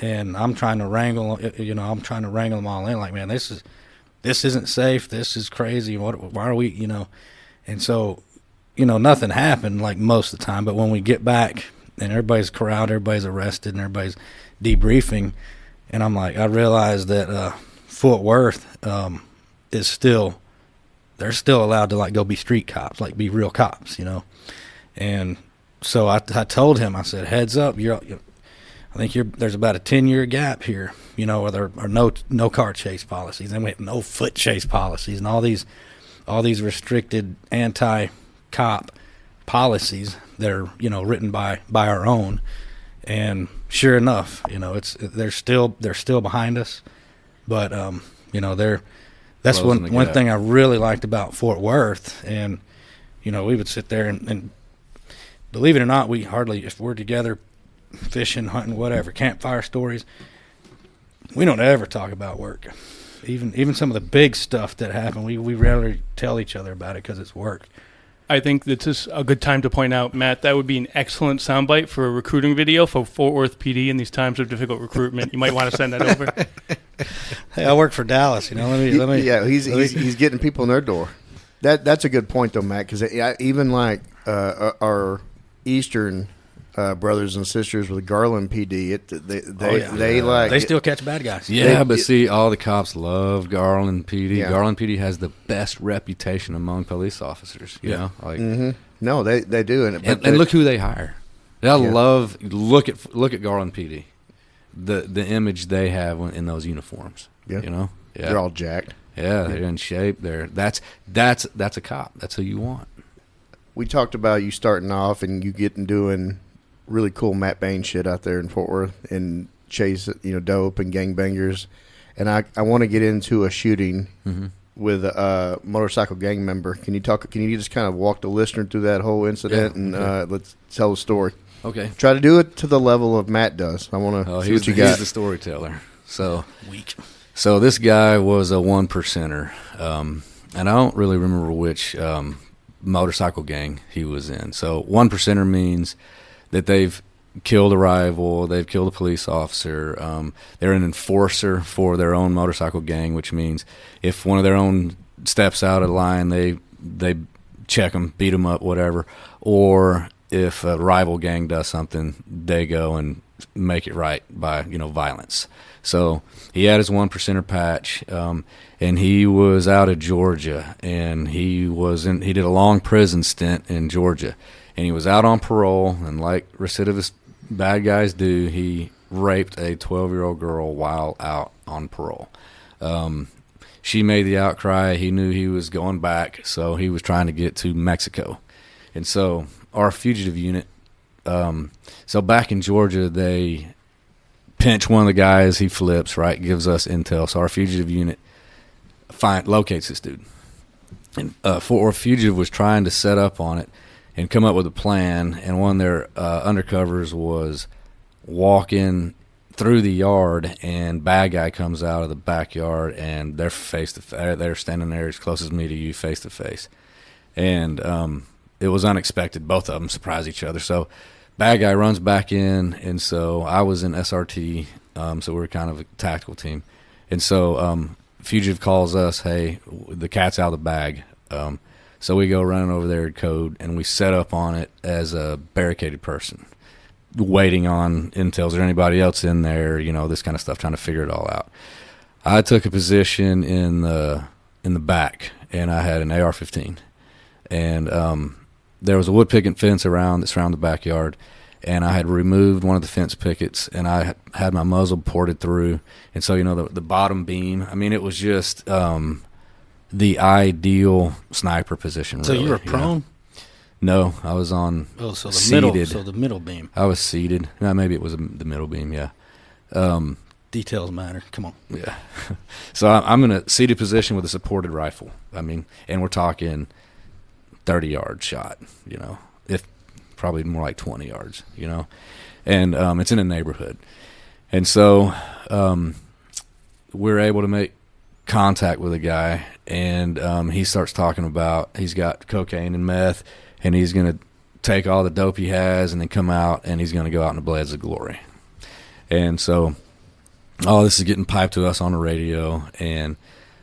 and I'm trying to wrangle. I'm trying to wrangle them all in. Like, man, this isn't safe. This is crazy. Why are we? You know, and so, nothing happened like most of the time. But when we get back and everybody's corralled, everybody's arrested, and everybody's debriefing, and I'm like, I realized that Fort Worth is still. They're still allowed to go be street cops, be real cops, you know. And so I told him, I said, heads up, I think there's about a 10-year gap here, where there are no car chase policies, and we have no foot chase policies, and all these restricted anti-cop policies that are written by our own. And sure enough, they're still behind us, but That's one thing I really liked about Fort Worth, and we would sit there and believe it or not, if we're together fishing, hunting, whatever, campfire stories, we don't ever talk about work. Even some of the big stuff that happened, we rarely tell each other about it because it's work. I think this is a good time to point out, Matt, that would be an excellent soundbite for a recruiting video for Fort Worth PD in these times of difficult recruitment. You might want to send that over. Hey, I work for Dallas. Let me. Yeah, he's getting people in their door. That's a good point though, Matt. Because even our Eastern brothers and sisters with Garland PD, they still catch bad guys. Yeah, but see, all the cops love Garland PD. Yeah. Garland PD has the best reputation among police officers. You know, mm-hmm. No, they do, and look who they hire. They'll look at Garland PD, the image they have in those uniforms. Yeah, they're all jacked. Yeah, they're in shape. That's a cop. That's who you want. We talked about you starting off and you getting doing really cool Matt Bain shit out there in Fort Worth and chase, dope and gangbangers. And I want to get into a shooting with a motorcycle gang member. Can you just kind of walk the listener through that whole incident and let's tell the story? Okay. Try to do it to the level of Matt does. I want to see what you got. He's the storyteller. So this guy was a 1%er. And I don't really remember which motorcycle gang he was in. So 1%er means that they've killed a rival, they've killed a police officer, they're an enforcer for their own motorcycle gang, which means if one of their own steps out of line, they check them, beat them up, whatever. Or if a rival gang does something, they go and make it right by violence. So he had his 1%er patch, and he was out of Georgia, and he did a long prison stint in Georgia. And he was out on parole, and like recidivist bad guys do, he raped a 12-year-old girl while out on parole. She made the outcry. He knew he was going back, so he was trying to get to Mexico. And so our fugitive unit, so back in Georgia, they pinch one of the guys, he flips, right, gives us intel. So our fugitive unit locates this dude. And Fort Worth Fugitive was trying to set up on it, and come up with a plan. And one of their undercovers was walking through the yard, and bad guy comes out of the backyard, and they're face to face. They're standing there as close as me to you, face to face. And it was unexpected. Both of them surprised each other. So bad guy runs back in, and so I was in SRT, so we were kind of a tactical team. And so fugitive calls us, hey, the cat's out of the bag. So we go running over there at code, and we set up on it as a barricaded person, waiting on intel. Is there anybody else in there? This kind of stuff, trying to figure it all out. I took a position in the back, and I had an AR-15. And there was a wood picket fence that surrounded the backyard, and I had removed one of the fence pickets, and I had my muzzle ported through. And so, the bottom beam, I mean, it was just the ideal sniper position. So really, you were prone? No, I was on so the seated. middle. So the middle beam. I was seated. Maybe it was the middle beam, yeah. Details matter. Come on. Yeah. So I'm in a seated position with a supported rifle. I mean, and we're talking 30-yard shot, if probably more like 20 yards, and it's in a neighborhood. And so we're able to make contact with a guy, and he starts talking about he's got cocaine and meth, and he's going to take all the dope he has and then come out, and he's going to go out in a blaze of glory. And so all this is getting piped to us on the radio, and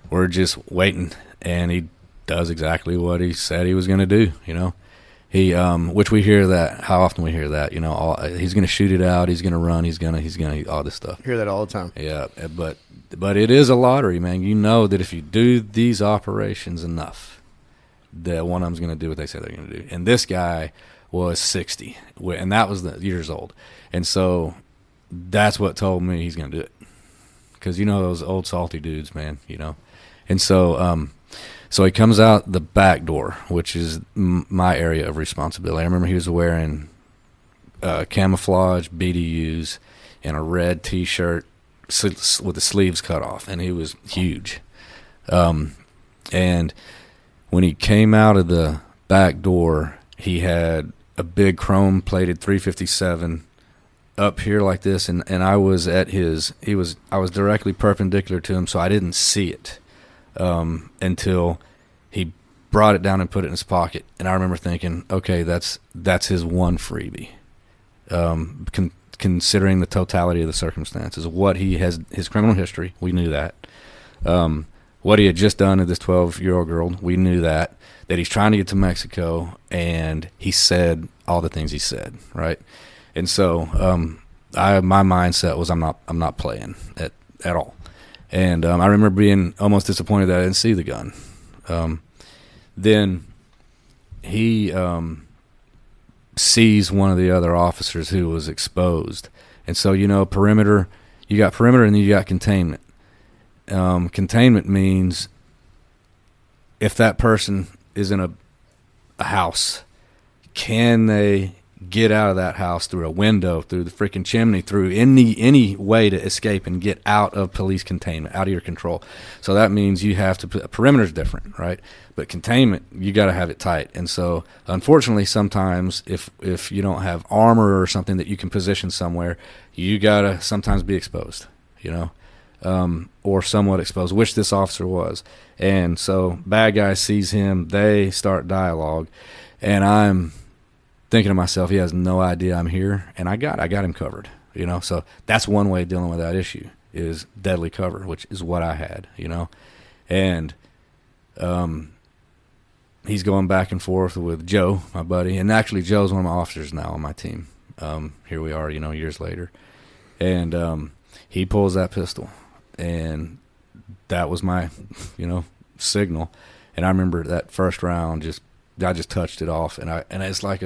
we're just waiting, and he does exactly what he said he was going to do. He which we hear that, how often we hear that, he's going to shoot it out, he's going to run, he's going to all this stuff. Hear that all the time. Yeah, but it is a lottery, man. That if you do these operations enough, that one of them's going to do what they say they're going to do. And this guy was 60, and that was the years old. And so that's what told me he's going to do it. Because those old salty dudes, man, And so so he comes out the back door, which is my area of responsibility. I remember he was wearing camouflage BDUs and a red T-shirt with the sleeves cut off, and he was huge. And when he came out of the back door, he had a big chrome-plated 357 up here like this, and I was at I was directly perpendicular to him, so I didn't see it until he brought it down and put it in his pocket. And I remember thinking, okay, that's his one freebie. Considering the totality of the circumstances, what he has, his criminal history, we knew that. What he had just done to this 12-year-old girl, we knew that he's trying to get to Mexico, and he said all the things he said, right? And so my mindset was I'm not playing at all. And I remember being almost disappointed that I didn't see the gun. Then he sees one of the other officers who was exposed. And so, perimeter, you got perimeter and then you got containment. Containment means if that person is in a house, can they get out of that house through a window, through the freaking chimney, through any way to escape and get out of police containment, out of your control. So that means you have to put, perimeter's different, right? But containment, you got to have it tight. And so unfortunately sometimes if you don't have armor or something that you can position somewhere, you got to sometimes be exposed, or somewhat exposed, which this officer was. And so bad guy sees him, they start dialogue, and I'm thinking to myself, he has no idea I'm here, and I got him covered, So that's one way of dealing with that issue is deadly cover, which is what I had, And he's going back and forth with Joe, my buddy, and actually Joe's one of my officers now on my team. Here we are, years later, and he pulls that pistol, and that was my, signal. And I remember that first round, I just touched it off, and it's like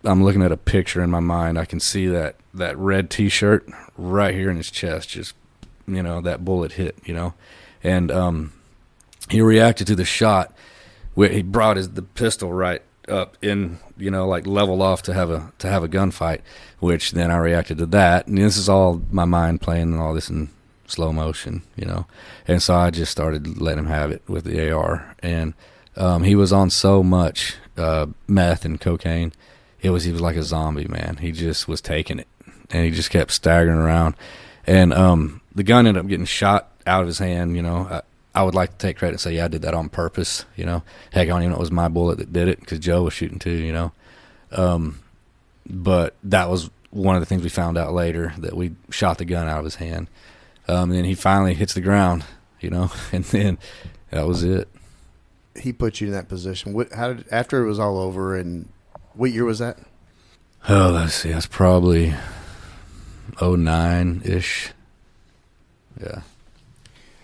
I'm looking at a picture in my mind. I can see that red T-shirt right here in his chest, just, that bullet hit, and he reacted to the shot. He brought the pistol right up in, like leveled off to have a gunfight, which then I reacted to that. And this is all my mind playing and all this in slow motion, And so I just started letting him have it with the AR. And He was on so much meth and cocaine. He was like a zombie, man. He just was taking it, and he just kept staggering around. And the gun ended up getting shot out of his hand. You know, I would like to take credit and say, yeah, I did that on purpose. You know, heck, I don't even know it was my bullet that did it because Joe was shooting too. You know, but that was one of the things we found out later, that we shot the gun out of his hand. And then he finally hits the ground. You know, and then that was it. He put you in that position. After it was all over, and what year was that? Oh, let's see. That's probably 09-ish. Yeah.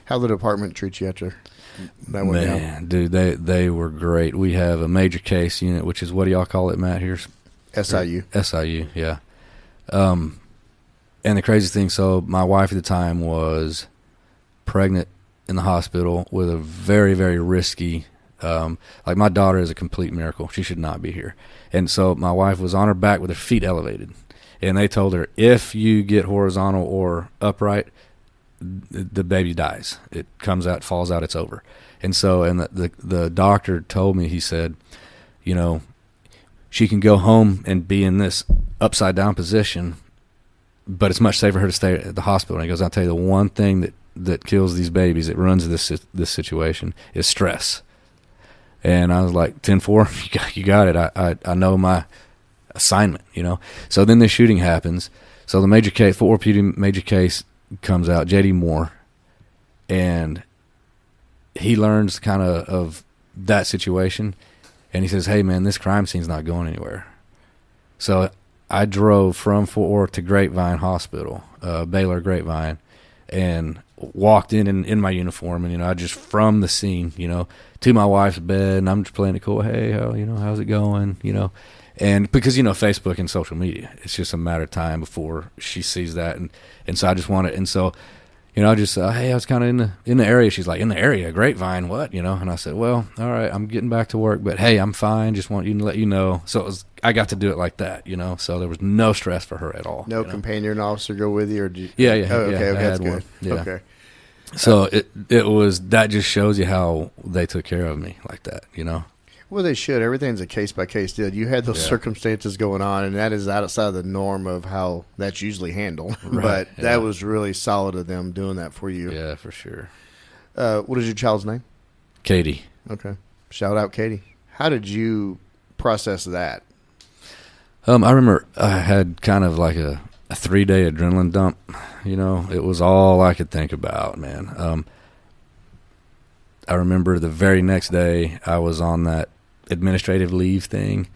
How did the department treat you after that went down? Man, dude, they were great. We have a major case unit, which is, what do y'all call it, Matt? Here's SIU. SIU, yeah. And the crazy thing, so my wife at the time was pregnant in the hospital with a very, very risky, like my daughter is a complete miracle. She should not be here. And so my wife was on her back with her feet elevated. And they told her, if you get horizontal or upright, the baby dies. It comes out, falls out, it's over. And so, and the doctor told me, he said, you know, she can go home and be in this upside down position, but it's much safer for her to stay at the hospital. And he goes, I'll tell you, the one thing that kills these babies, that runs this situation, is stress. And I was like, 10-4, you got it. I know my assignment, you know. So then the shooting happens. So the major case, FWPD major case comes out, J.D. Moore, and he learns kind of that situation, and he says, hey, man, this crime scene's not going anywhere. So I drove from Fort Worth to Grapevine Hospital, Baylor Grapevine, and walked in my uniform, and, you know, I just from the scene, you know, to my wife's bed, and I'm just playing it cool. Hey, how's it going? You know, and because, you know, Facebook and social media, it's just a matter of time before she sees that, and so I just want it, and so, you know, I just hey, I was kind of in the area. She's like, in the area, Grapevine, what? You know, and I said, well, all right, I'm getting back to work, but hey, I'm fine. Just want you to let you know. So I got to do it like that, you know. So there was no stress for her at all. No companion officer go with you, or did you? Yeah. Oh, okay, yeah, that's good. One. Yeah. Okay. So it was, that just shows you how they took care of me like that, you know. Well, they should. Everything's a case-by-case deal. You had those circumstances going on, and that is outside of the norm of how that's usually handled. Right, but that was really solid of them doing that for you. Yeah, for sure. What is your child's name? Katie. Okay. Shout out, Katie. How did you process that? I remember I had kind of like a 3-day adrenaline dump. You know, it was all I could think about, man. I remember the very next day I was on that administrative leave thing.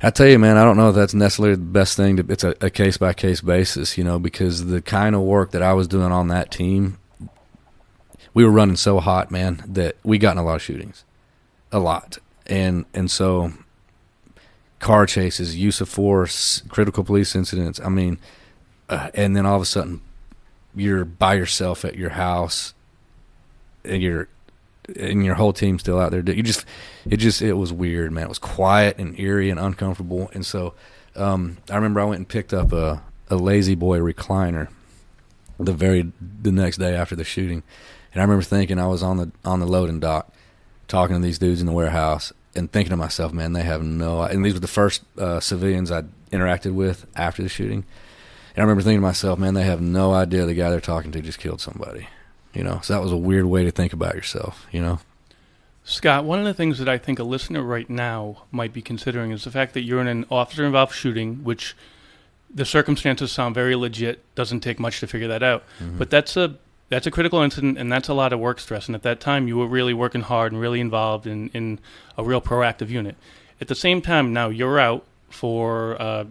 I tell you, man, I don't know if that's necessarily the best thing. It's a case-by-case basis, you know, because the kind of work that I was doing on that team, we were running so hot, man, that we got in a lot of shootings. A lot. And so car chases, use of force, critical police incidents, I mean, and then all of a sudden you're by yourself at your house, and your whole team's still out there. It was weird, man. It was quiet and eerie and uncomfortable. And so I remember I went and picked up a Lazy Boy recliner the next day after the shooting. And I remember thinking, I was on the loading dock talking to these dudes in the warehouse and thinking to myself, man, they have and these were the first civilians I interacted with after the shooting. And I remember thinking to myself, man, they have no idea the guy they're talking to just killed somebody. You know, so that was a weird way to think about yourself, you know. Scott, one of the things that I think a listener right now might be considering is the fact that you're in an officer-involved shooting, which the circumstances sound very legit, doesn't take much to figure that out. Mm-hmm. But that's a critical incident, and that's a lot of work stress. And at that time, you were really working hard and really involved in a real proactive unit. At the same time, now you're out for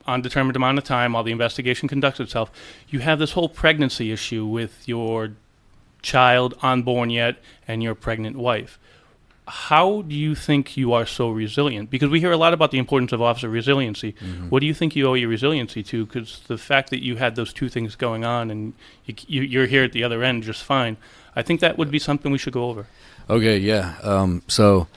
undetermined amount of time while the investigation conducts itself. You have this whole pregnancy issue with your child unborn yet and your pregnant wife. How do you think you are so resilient? Because we hear a lot about the importance of officer resiliency. Mm-hmm. What do you think you owe your resiliency to? Because the fact that you had those two things going on and you're here at the other end just fine, I think that would be something we should go over. Okay, yeah. So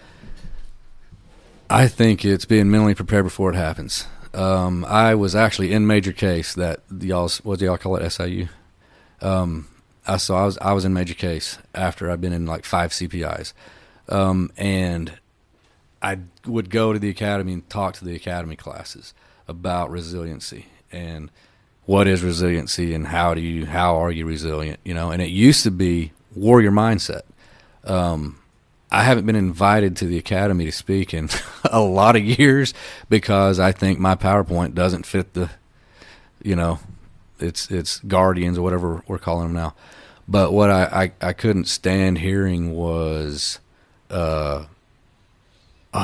I think it's being mentally prepared before it happens. I was actually in major case that what do y'all call it, SIU? I was in major case after I'd been in like 5 CPIs. And I would go to the academy and talk to the academy classes about resiliency and what is resiliency and how are you resilient, and it used to be warrior mindset. I haven't been invited to the academy to speak in a lot of years because I think my PowerPoint doesn't fit the, it's guardians or whatever we're calling them now. But what I couldn't stand hearing was, I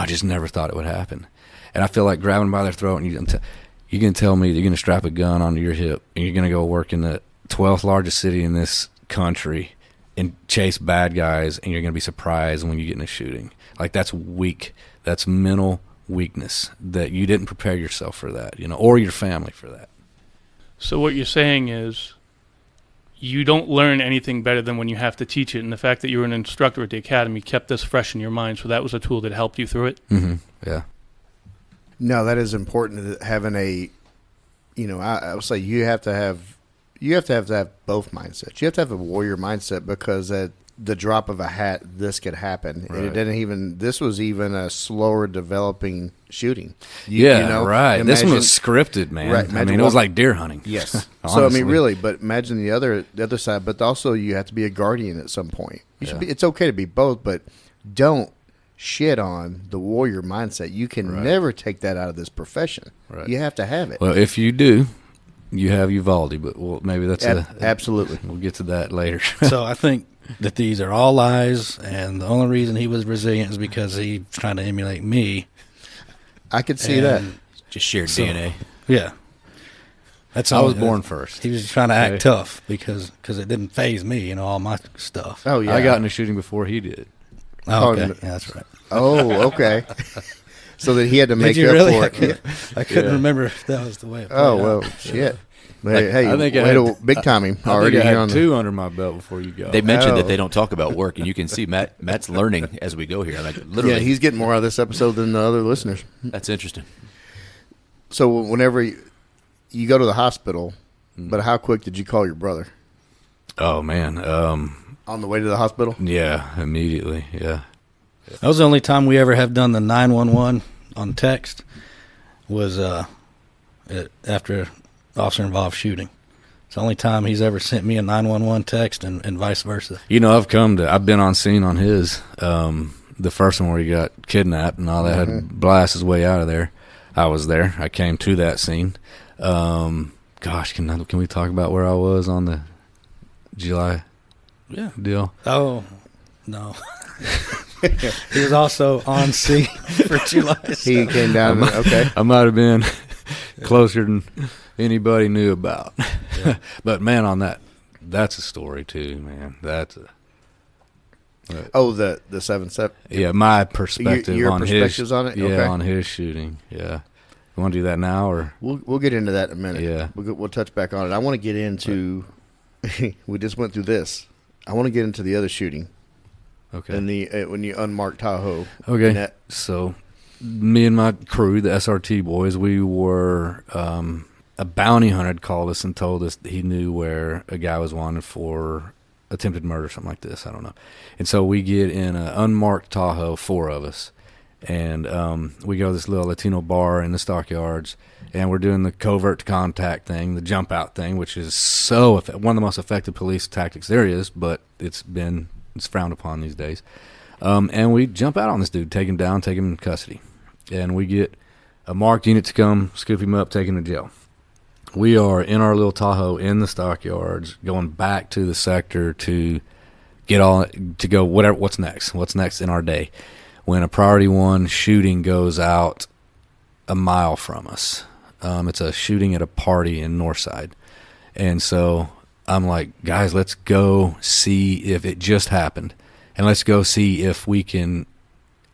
just never thought it would happen. And I feel like grabbing them by their throat and you can tell me that you're going to strap a gun onto your hip and you're going to go work in the 12th largest city in this country and chase bad guys, and you're going to be surprised when you get in a shooting. Like, that's weak. That's mental weakness that you didn't prepare yourself for that, or your family for that. So what you're saying is you don't learn anything better than when you have to teach it, and the fact that you were an instructor at the academy kept this fresh in your mind, so that was a tool that helped you through it? Mm-hmm. Yeah. No, that is important, having I would say you have to have both mindsets. You have to have a warrior mindset, because at the drop of a hat, this could happen. Right. And it didn't even. This was even a slower developing shooting. Right. This one was scripted, man. Right. It was like deer hunting. Yes. So really, but imagine the other side. But also, you have to be a guardian at some point. You should be. It's okay to be both, but don't shit on the warrior mindset. You can never take that out of this profession. Right. You have to have it. Well, if you do, you have Uvalde, but maybe that's absolutely. We'll get to that later. So I think that these are all lies, and the only reason he was resilient is because he's trying to emulate me. I could see that. Just shared DNA. Yeah. I was born first. He was trying to act tough because it didn't faze me, all my stuff. Oh, yeah. I got into shooting before he did. Oh, okay. Yeah, that's right. Oh, okay. So that he had to make up really? for it. I couldn't remember if that was the way it played Oh, well, out. shit. Hey, I think big timing already. I had two under my belt before you go. They mentioned that they don't talk about work, and you can see Matt's learning as we go here. Like, literally. Yeah, he's getting more out of this episode than the other listeners. That's interesting. So whenever you go to the hospital, but how quick did you call your brother? Oh, man. On the way to the hospital? Yeah, immediately, yeah. That was the only time we ever have done the 911 on text was after officer-involved shooting. It's the only time he's ever sent me a 911 text and vice versa. I've been on scene on his, the first one where he got kidnapped and all that, had blast his way out of there. I was there. I came to that scene. Gosh, can we talk about where I was on the July deal? Oh, no. He was also on scene for July. He came down. Okay. I might have been closer than anybody knew about. Yeah. But, man, on that's a story, too, man. That's a... the 7-7. Yeah, my perspective your on perspectives on it. Yeah, okay. on his shooting. Yeah, you want to do that now or we'll get into that in a minute. Yeah, we'll touch back on it. I want to get into. We just went through this. I want to get into the other shooting. Okay. And when you unmarked Tahoe. Okay. So, me and my crew, the SRT boys, we were a bounty hunter had called us and told us that he knew where a guy was wanted for attempted murder, something like this. I don't know. And so we get in an unmarked Tahoe, 4 of us, and we go to this little Latino bar in the stockyards, and we're doing the covert contact thing, the jump out thing, which is one of the most effective police tactics there is, but it's frowned upon these days. And we jump out on this dude, take him down, take him in custody, and we get a marked unit to come scoop him up, take him to jail. We are in our little Tahoe in the stockyards, going back to the sector to go what's next in our day, when a priority 1 shooting goes out a mile from us. It's a shooting at a party in Northside. And so I'm like, guys, let's go see if it just happened, and let's go see if we can,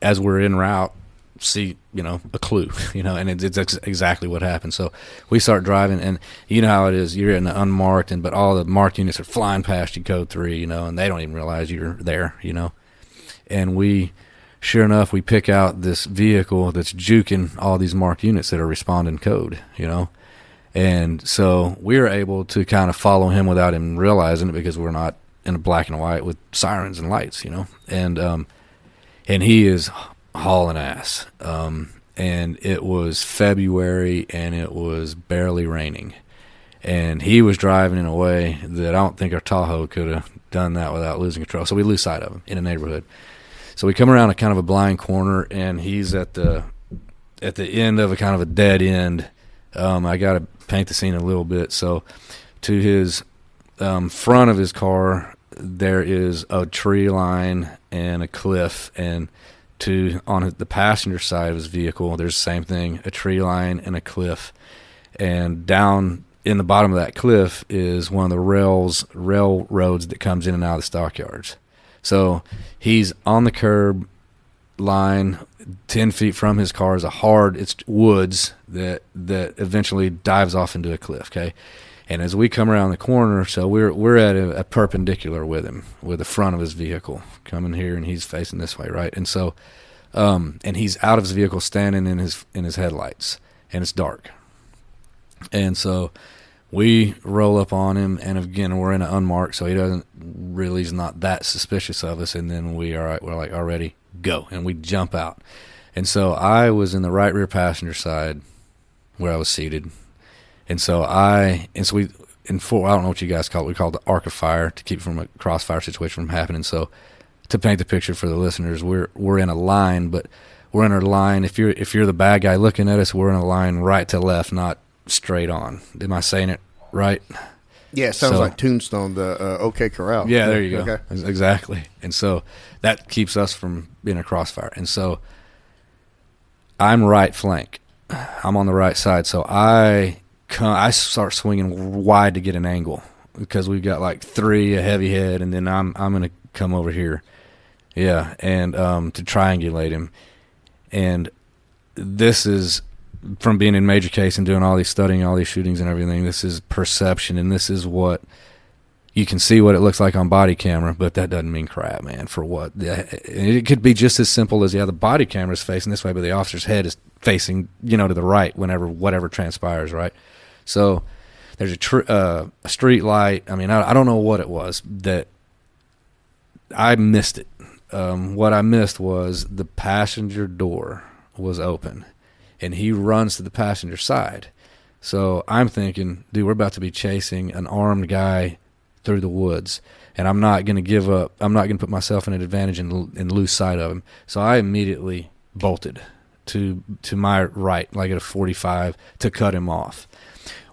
as we're en route, see a clue, and it's exactly what happened. So we start driving, and you know how it is, you're in the unmarked, but all the marked units are flying past you, code 3, and they don't even realize you're there, and we, sure enough, we pick out this vehicle that's juking all these marked units that are responding code, and so we're able to kind of follow him without him realizing it, because we're not in a black and white with sirens and lights, and and he is hauling ass. And it was February, and it was barely raining. And he was driving in a way that I don't think our Tahoe could have done that without losing control. So we lose sight of him in a neighborhood. So we come around a kind of a blind corner, and he's at the end of a kind of a dead end. I got to paint the scene a little bit. So to his front of his car, there is a tree line and a cliff, and on the passenger side of his vehicle, there's the same thing, a tree line and a cliff. And down in the bottom of that cliff is one of the railroads that comes in and out of the stockyards. So he's on the curb line, 10 feet from his car is it's woods that eventually dives off into a cliff, okay? And as we come around the corner, so we're at a perpendicular with him, with the front of his vehicle coming here, and he's facing this way, right? And so, and he's out of his vehicle, standing in his headlights, and it's dark. And so we roll up on him, and again, we're in an unmarked, so he's not that suspicious of us. And then we're like, already go, and we jump out. And so I was in the right rear passenger side where I was seated. And so I don't know what you guys call it. We call it the arc of fire to keep from a crossfire situation from happening. So to paint the picture for the listeners, we're in a line, but we're in a line. If you're the bad guy looking at us, we're in a line right to left, not straight on. Am I saying it right? Yeah, it sounds like Tombstone, the OK Corral. Yeah, there you go. Okay. Exactly. And so that keeps us from being a crossfire. And so I'm right flank. I'm on the right side. So I start swinging wide to get an angle because we've got like three, a heavy head, and then I'm going to come over here. Yeah, and to triangulate him. And this is, from being in major case and doing all these, studying all these shootings and everything, this is perception, and this is what you can see what it looks like on body camera, but that doesn't mean crap, man. For what? It could be just as simple as, the body camera is facing this way, but the officer's head is facing, to the right whatever transpires, right? So there's a street light. I mean, I don't know what it was that I missed it. What I missed was the passenger door was open, and he runs to the passenger side. So I'm thinking, dude, we're about to be chasing an armed guy through the woods, and I'm not going to give up. I'm not going to put myself in an advantage and lose sight of him. So I immediately bolted to my right, like at a 45, to cut him off.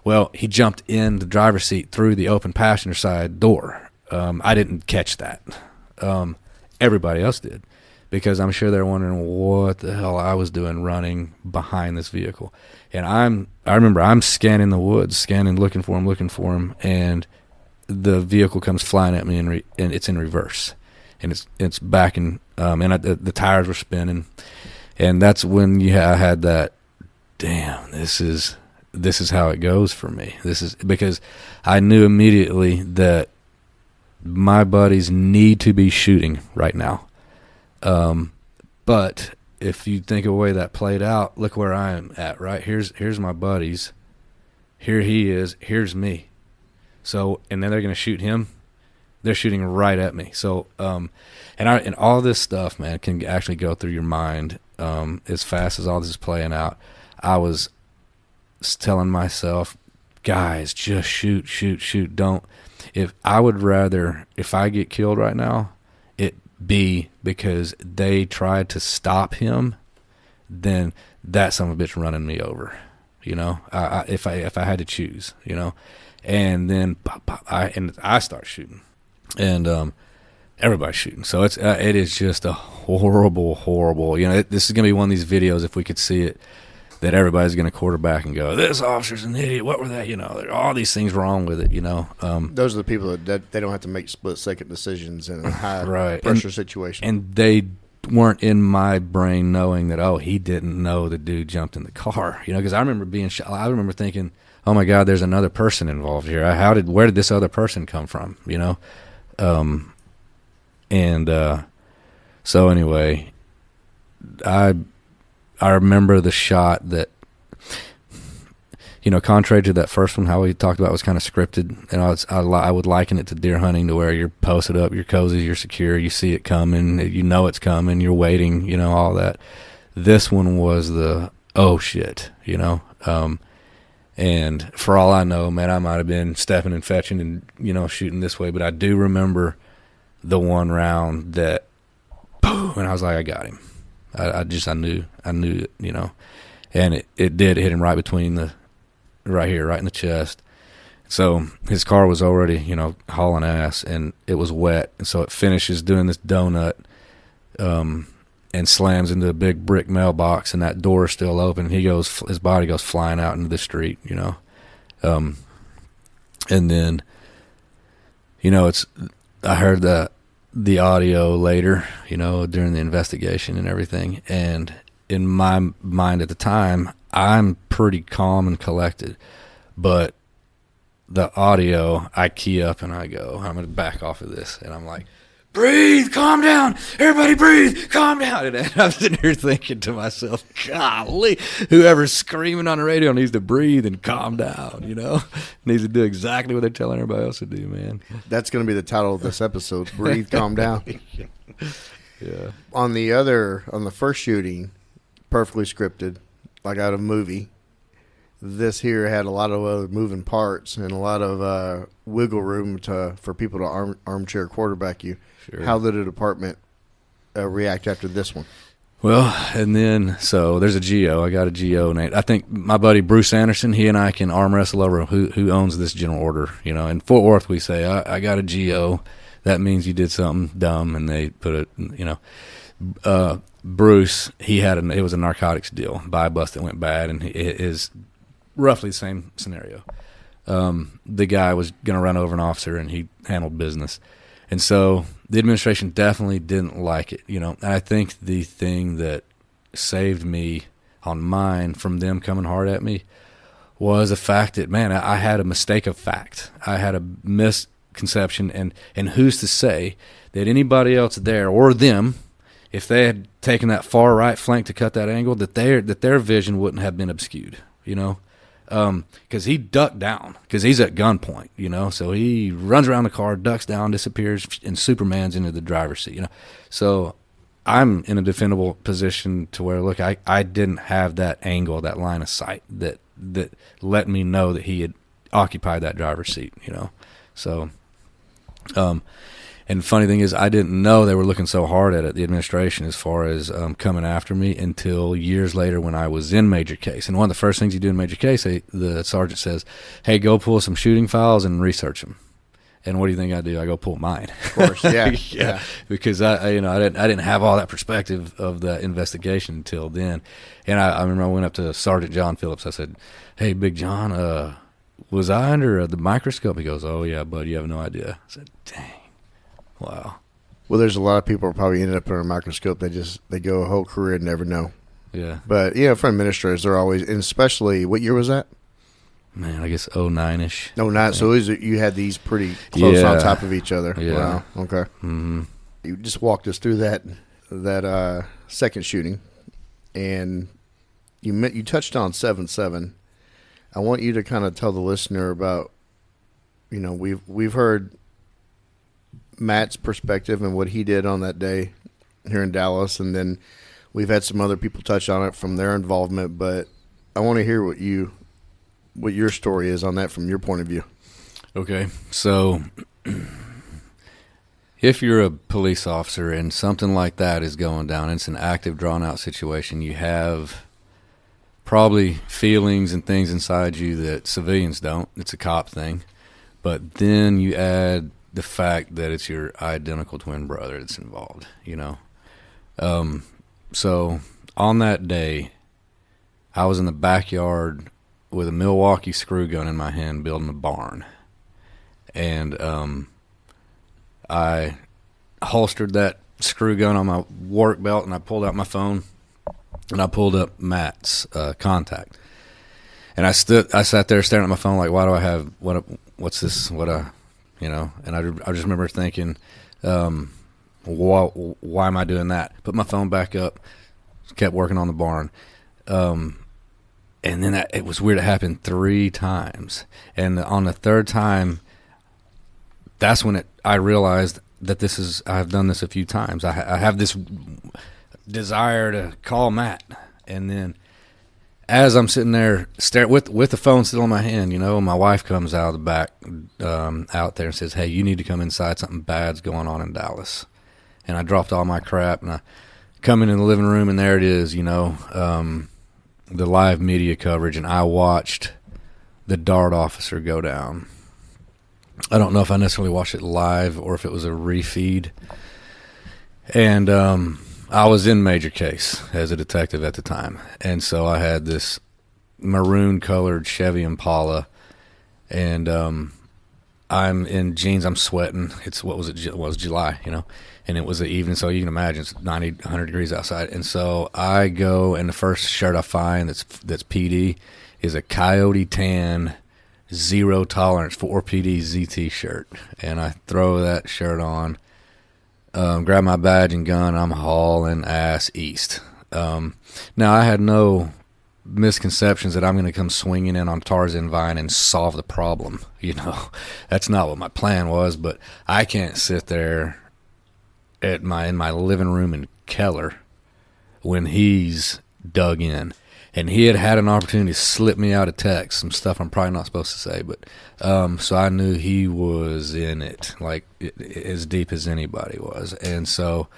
Well, he jumped in the driver's seat through the open passenger side door. I didn't catch that. Everybody else did, because I'm sure they're wondering what the hell I was doing running behind this vehicle. And I remember I'm scanning the woods, looking for him, and the vehicle comes flying at me, and it's in reverse, and it's backing, and the tires were spinning, and that's when I had that, damn, this is how it goes for me. This is because I knew immediately that my buddies need to be shooting right now. But if you think of the way that played out, look where I am at, right? Here's my buddies. Here he is. Here's me. So, and then they're going to shoot him. They're shooting right at me. So, and all this stuff, man, can actually go through your mind, as fast as all this is playing out. I was telling myself, guys, just shoot. Don't. If I get killed right now, it be because they tried to stop him, then that son of a bitch running me over, if I had to choose, and then I start shooting, and everybody's shooting. So it is just a horrible, this is going to be one of these videos, if we could see it, that everybody's going to quarterback and go, this officer's an idiot. What were they? There are all these things wrong with it, Those are the people that they don't have to make split-second decisions in a high-pressure situation. And they weren't in my brain knowing that, he didn't know the dude jumped in the car, because I remember being shot. I remember thinking, oh, my God, there's another person involved here. Where did this other person come from, So anyway, I remember the shot that, contrary to that first one, how we talked about was kind of scripted, and I would liken it to deer hunting, to where you're posted up, you're cozy, you're secure, you see it coming, it's coming, you're waiting, all that. This one was the, oh shit, and for all I know, man, I might have been stepping and fetching and, shooting this way, but I do remember the one round that, boom, and I was like, I got him. I knew it, and it did hit him right between right here, right in the chest. So his car was already, hauling ass, and it was wet. And so it finishes doing this donut, and slams into a big brick mailbox, and that door is still open. His body goes flying out into the street, and then, I heard the audio later, during the investigation and everything. And in my mind at the time, I'm pretty calm and collected, but the audio, I key up and I go, I'm going to back off of this. And I'm like, breathe, calm down, everybody breathe, calm down. And I'm sitting here thinking to myself, golly, whoever's screaming on the radio needs to breathe and calm down, needs to do exactly what they're telling everybody else to do, man. That's going to be the title of this episode, Breathe, Calm Down. Yeah. On the first shooting, perfectly scripted, like out of a movie. This here had a lot of other moving parts and a lot of wiggle room for people to armchair quarterback you. Sure. How did the department react after this one? Well, and then, so there's a GO. I got a GO, Nate. I think my buddy Bruce Anderson, he and I can arm wrestle over who owns this general order. In Fort Worth, we say, I got a GO. That means you did something dumb, and they put it, Bruce, it was a narcotics deal, buy bust that went bad, and it is roughly the same scenario. The guy was going to run over an officer, and he handled business. And so the administration definitely didn't like it, and I think the thing that saved me on mine from them coming hard at me was the fact that, man, I had a mistake of fact. I had a misconception, and who's to say that anybody else there or them, if they had taken that far right flank to cut that angle, that their vision wouldn't have been obscured, because he ducked down because he's at gunpoint, so he runs around the car, ducks down, disappears, and Superman's into the driver's seat, So I'm in a defendable position to where, look, I didn't have that angle, that line of sight that let me know that he had occupied that driver's seat, So, and the funny thing is, I didn't know they were looking so hard at it, the administration, as far as coming after me, until years later when I was in major case. And one of the first things you do in major case, the sergeant says, hey, go pull some shooting files and research them. And what do you think I do? I go pull mine. Of course, yeah. Yeah. Because I didn't have all that perspective of the investigation until then. And I remember I went up to Sergeant John Phillips. I said, hey, Big John, was I under the microscope? He goes, oh, yeah, bud, you have no idea. I said, dang. Wow. Well, there's a lot of people who probably ended up under a microscope. They go a whole career and never know. Yeah. But, for administrators, they're always, and especially, what year was that? Man, I guess 09-ish. 09. So you had these pretty close on top of each other. Yeah. Wow. Okay. Mm-hmm. You just walked us through that second shooting, and you touched on 7-7. I want you to kind of tell the listener about, we've heard Matt's perspective and what he did on that day here in Dallas, and then we've had some other people touch on it from their involvement, but I want to hear what your story is on that from your point of view. Okay, so if you're a police officer and something like that is going down, it's an active, drawn-out situation, you have probably feelings and things inside you that civilians don't. It's a cop thing. But then you add the fact that it's your identical twin brother that's involved, So on that day, I was in the backyard with a Milwaukee screw gun in my hand building a barn. And I holstered that screw gun on my work belt, and I pulled out my phone, and I pulled up Matt's contact. And I sat there staring at my phone like, why do I have, what's this, and I just remember thinking, why am I doing that? Put my phone back up, kept working on the barn. And then it was weird. It happened 3 times. And on the 3rd time, that's when I realized that I've done this a few times. I have this desire to call Matt. And then as I'm sitting there with the phone still in my hand, you know, my wife comes out of the back out there and says, hey, you need to come inside. Something bad's going on in Dallas. And I dropped all my crap, and I come into the living room, and there it is, you know, the live media coverage, and I watched the DART officer go down. I don't know if I necessarily watched it live or if it was a refeed. And I was in major case as a detective at the time. And so I had this maroon-colored Chevy Impala, and I'm in jeans. I'm sweating. It was July, you know, and it was the evening, so you can imagine it's 90, 100 degrees outside. And so I go, and the first shirt I find that's PD is a coyote tan, zero tolerance 4PD ZT shirt, and I throw that shirt on, grab my badge and gun. I'm hauling ass east. Now I had no misconceptions that I'm going to come swinging in on Tarzan Vine and solve the problem. You know, that's not what my plan was. But I can't sit there in my living room in Keller when he's dug in. And he had an opportunity to slip me out a text, some stuff I'm probably not supposed to say, but so I knew he was in it, like as deep as anybody was. And so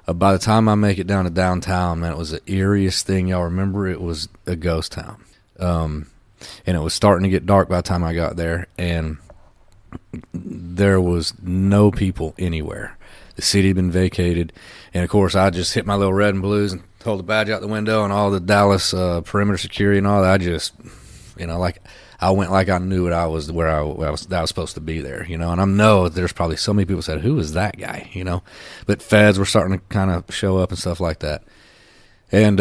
by the time I make it down to downtown, man, it was the eeriest thing. Y'all remember, it was a ghost town. And it was starting to get dark by the time I got there, and there was no people anywhere. The city had been vacated, and of course I just hit my little red and blues and hold the badge out the window, and all the Dallas perimeter security and all that. I just, you know, like I went like I knew I was supposed to be there, you know. And I know there's probably so many people said, "Who is that guy?" You know, but feds were starting to kind of show up and stuff like that. And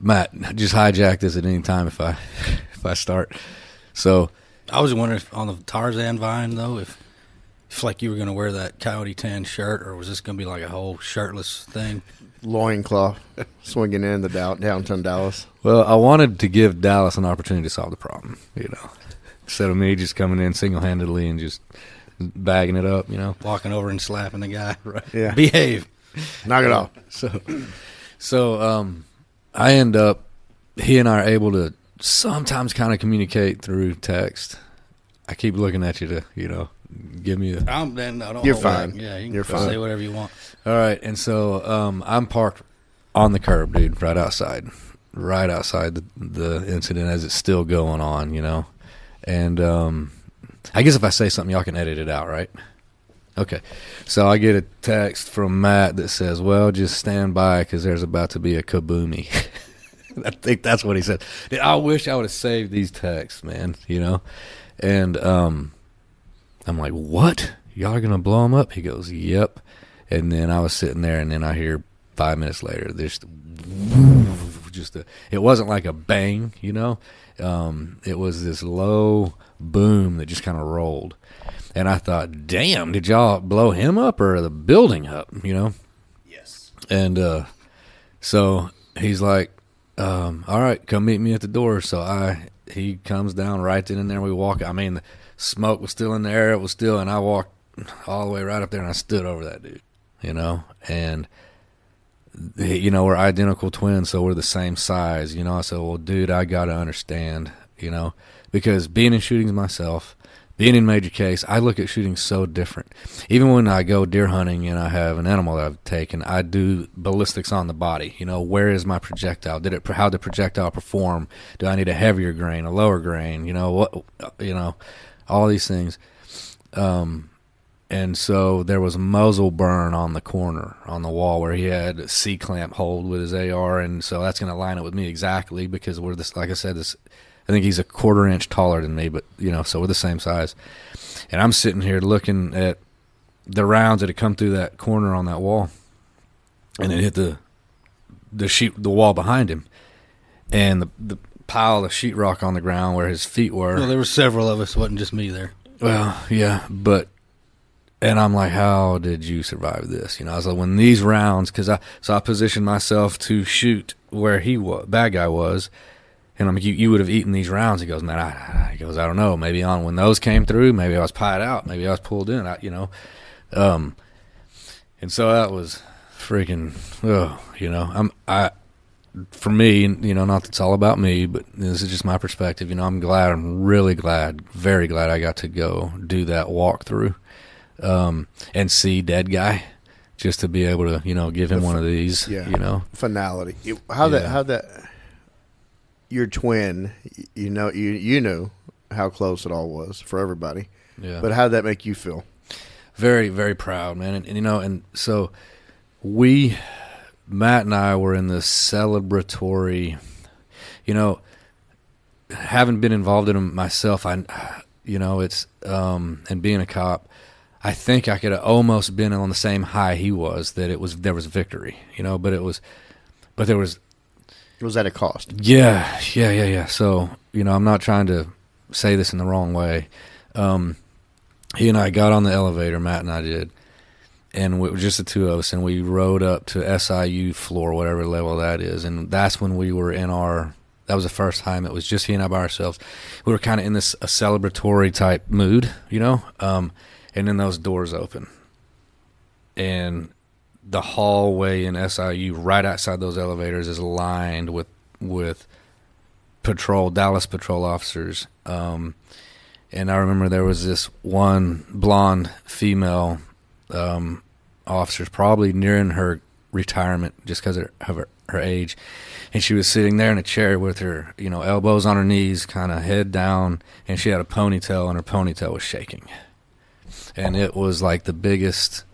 Matt, just hijack this at any time if I start. So I was wondering if on the Tarzan Vine though, if like you were going to wear that coyote tan shirt, or was this going to be like a whole shirtless thing? Loincloth, swinging in the downtown Dallas. Well, I wanted to give Dallas an opportunity to solve the problem, you know, instead of me just coming in single-handedly and just bagging it up, you know. Walking over and slapping the guy. Right. Yeah. Behave. Knock it off. So I end up, he and I are able to sometimes kind of communicate through text. I keep looking at you to, you know, give me a... You're fine. Yeah, you can You're fine. say whatever you want. All right, and so I'm parked on the curb, dude, right outside the incident as it's still going on, you know. And I guess if I say something, y'all can edit it out, right? Okay. So I get a text from Matt that says, well, just stand by because there's about to be a kaboomy. I think that's what he said. I wish I would have saved these texts, man, you know. And I'm like, what? Y'all are going to blow them up? He goes, yep. And then I was sitting there, and then I hear 5 minutes later, there's it wasn't like a bang, you know. It was this low boom that just kind of rolled. And I thought, damn, did y'all blow him up or the building up, you know? Yes. And so he's like, all right, come meet me at the door. So he comes down right then and there. We walk. I mean, the smoke was still in the air. It was still, and I walked all the way right up there, and I stood over that dude, you know. And, you know, we're identical twins, so we're the same size, you know. I said, well, dude, I got to understand, you know, because being in shootings myself, being in major case, I look at shooting so different. Even when I go deer hunting and I have an animal that I've taken, I do ballistics on the body. You know, where is my projectile? How did the projectile perform? Do I need a heavier grain, a lower grain? You know, all these things. And so there was muzzle burn on the corner, on the wall, where he had a C-clamp hold with his AR, and so that's going to line up with me exactly because we're this. Like I said, I think he's a quarter inch taller than me, but you know, so we're the same size. And I'm sitting here looking at the rounds that had come through that corner on that wall, and it hit the wall behind him, and the pile of sheetrock on the ground where his feet were. Well, there were several of us. It wasn't just me there. Well, yeah, but. And I'm like, how did you survive this? You know, I was like, when these rounds, because I positioned myself to shoot where bad guy was, And I'm like, you would have eaten these rounds. He goes, man, I don't know. Maybe on when those came through, maybe I was pied out. Maybe I was pulled in, and so that was freaking, for me, not that it's all about me, but this is just my perspective. I'm really glad, very glad I got to go do that walkthrough, and see Dead Guy, just to be able to, give him one of these, Finality. How that your twin, you knew how close it all was for everybody. Yeah. But how did that make you feel? Very, very proud, man. And so Matt and I were in this celebratory, having been involved in them myself, it's, and being a cop, I think I could have almost been on the same high he was, that there was victory, but there was. It was at a cost. Yeah. So, I'm not trying to say this in the wrong way. He and I got on the elevator, Matt and I did, and we were just the two of us, and we rode up to SIU floor, whatever level that is, and that's when we were that was the first time it was just he and I by ourselves. We were kind of in this a celebratory type mood, and then those doors open, and the hallway in SIU right outside those elevators is lined with Dallas patrol officers. And I remember there was this one blonde female officer, probably nearing her retirement just because of her age. And she was sitting there in a chair with her, elbows on her knees, kind of head down, and she had a ponytail, and her ponytail was shaking. And it was like the biggest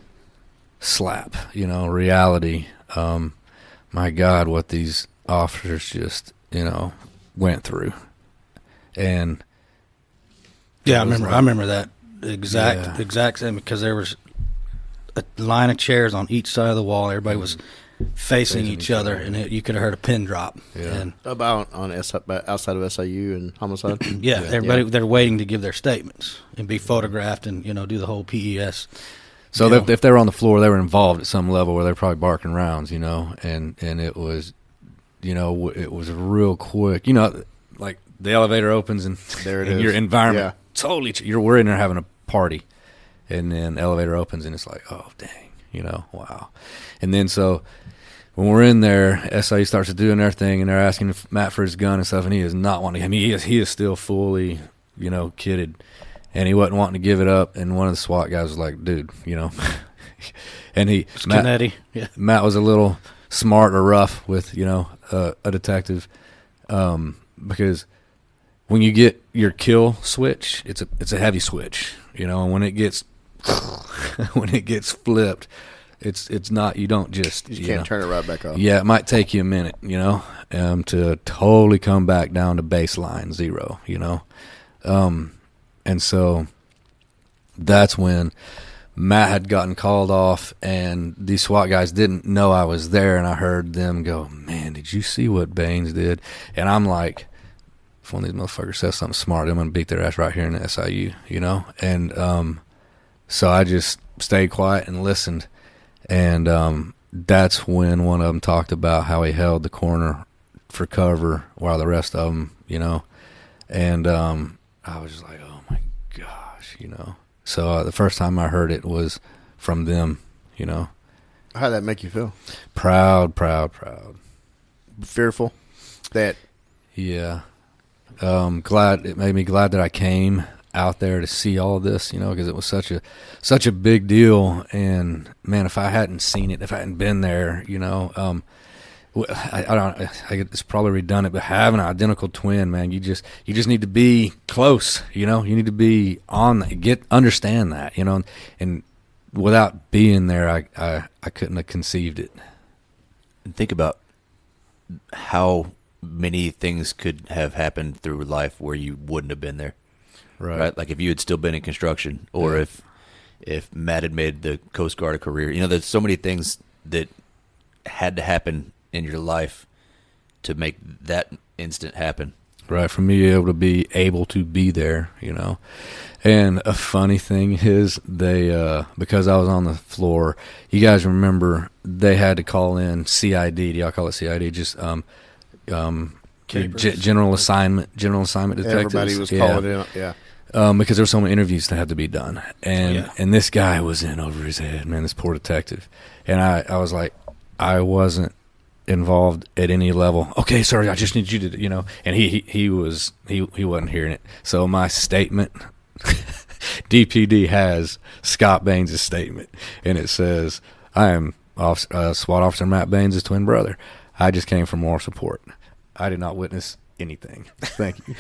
slap, reality. My God, what these officers just, went through. And yeah, I remember that exact same, because there was a line of chairs on each side of the wall. Everybody was facing each other, and you could have heard a pin drop. Yeah. And About outside of SIU and homicide. Everybody they're waiting to give their statements and be photographed and do the whole PES. So if they were on the floor, they were involved at some level where they're probably barking rounds, and it was, it was real quick, like the elevator opens and there it and is. Your environment Yeah. totally, we're in there having a party, and then the elevator opens and it's like, oh dang, wow. And then so when we're in there, SIU starts doing their thing, and they're asking Matt for his gun and stuff, and he is not wanting. I mean, he is still fully, kidded. And he wasn't wanting to give it up, and one of the SWAT guys was like, dude, and Matt was a little smart or rough with, a detective, because when you get your kill switch, it's a heavy switch, and when it gets flipped, it's not, you don't just, you can't turn it right back off. Yeah, it might take you a minute, to totally come back down to baseline 0, and so that's when Matt had gotten called off, and these SWAT guys didn't know I was there, and I heard them go, man, did you see what Baines did? And I'm like, if one of these motherfuckers says something smart, I'm going to beat their ass right here in the SIU, And so I just stayed quiet and listened, and that's when one of them talked about how he held the corner for cover while the rest of them, and I was just like, oh my gosh, So the first time I heard it was from them, How'd that make you feel? Proud. Fearful? Yeah. It made me glad that I came out there to see all of this, because it was such a big deal. And man, if I hadn't seen it, if I hadn't been there, it's probably redundant, but having an identical twin, man, you just need to be close, you need to be understand that, and without being there, I couldn't have conceived it. And think about how many things could have happened through life where you wouldn't have been there. Right? Like if you had still been in construction, or if Matt had made the Coast Guard a career, there's so many things that had to happen in your life to make that instant happen. Right, for me to be there, And a funny thing is, they because I was on the floor, you guys remember they had to call in CID. Do y'all call it CID? Just Capers. general assignment detectives. Everybody was calling in. Yeah. Because there were so many interviews that had to be done, and this guy was in over his head, man. This poor detective, and I was like, I wasn't involved at any level. Okay, sorry, I just need you to, and he wasn't hearing it. So my statement, DPD has Scott Baines' statement, and it says, I am SWAT Officer Matt Baines' twin brother. I just came for moral support. I did not witness anything. Thank you.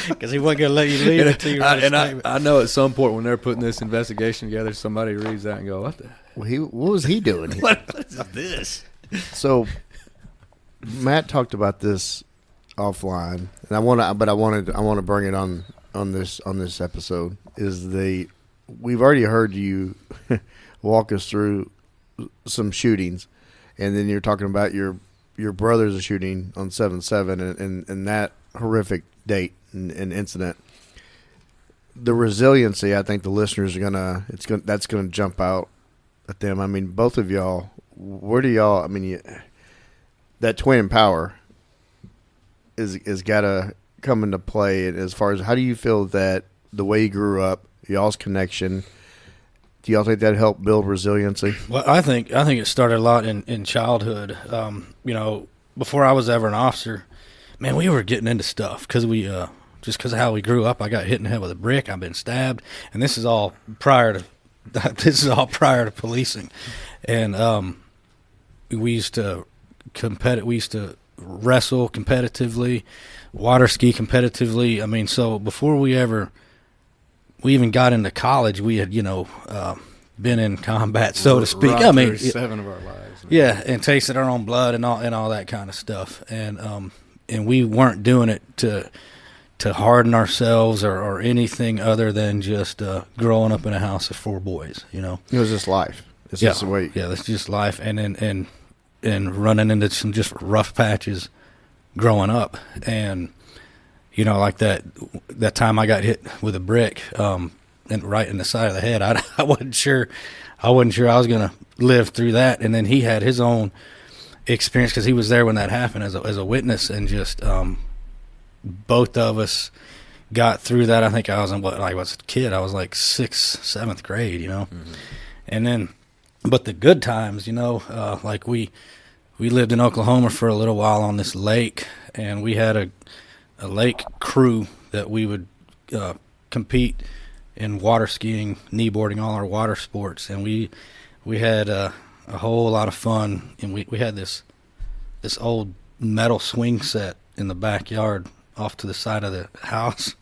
Because he wasn't going to let you leave until you read a statement. I know at some point when they're putting this investigation together, somebody reads that and go, what the? Well, what was he doing? What is this? So Matt talked about this offline, and I want to bring it on this episode. We've already heard you walk us through some shootings, and then you're talking about your brother's shooting on 7/7 and that horrific date and incident. The resiliency, I think the listeners are that's gonna jump out at them. I mean, both of y'all. Where do y'all? I mean, that twin power is gotta come into play. As far as how do you feel that the way you grew up, y'all's connection, do y'all think that helped build resiliency? Well, I think it started a lot in childhood. Before I was ever an officer, man, we were getting into stuff because we just because of how we grew up. I got hit in the head with a brick. I've been stabbed, and this is all prior to policing, and we used to We used to wrestle competitively, water ski competitively. I mean, so before we even got into college, we had been in combat, so to speak. I mean, 7 of our lives. Yeah, and tasted our own blood and all that kind of stuff. And we weren't doing it to harden ourselves or anything other than just growing up in a house of 4 boys. It was just life. It's just the way. Yeah, that's just life, and running into some just rough patches growing up, and like that time I got hit with a brick, and right in the side of the head. I wasn't sure I was gonna live through that. And then he had his own experience because he was there when that happened as a witness, and just both of us got through that. I think I was was a kid. I was like 6th, 7th grade, Mm-hmm. And then, but the good times, like we lived in Oklahoma for a little while on this lake, and we had a lake crew that we would compete in water skiing, kneeboarding, all our water sports, and we had a whole lot of fun. And we had this old metal swing set in the backyard off to the side of the house,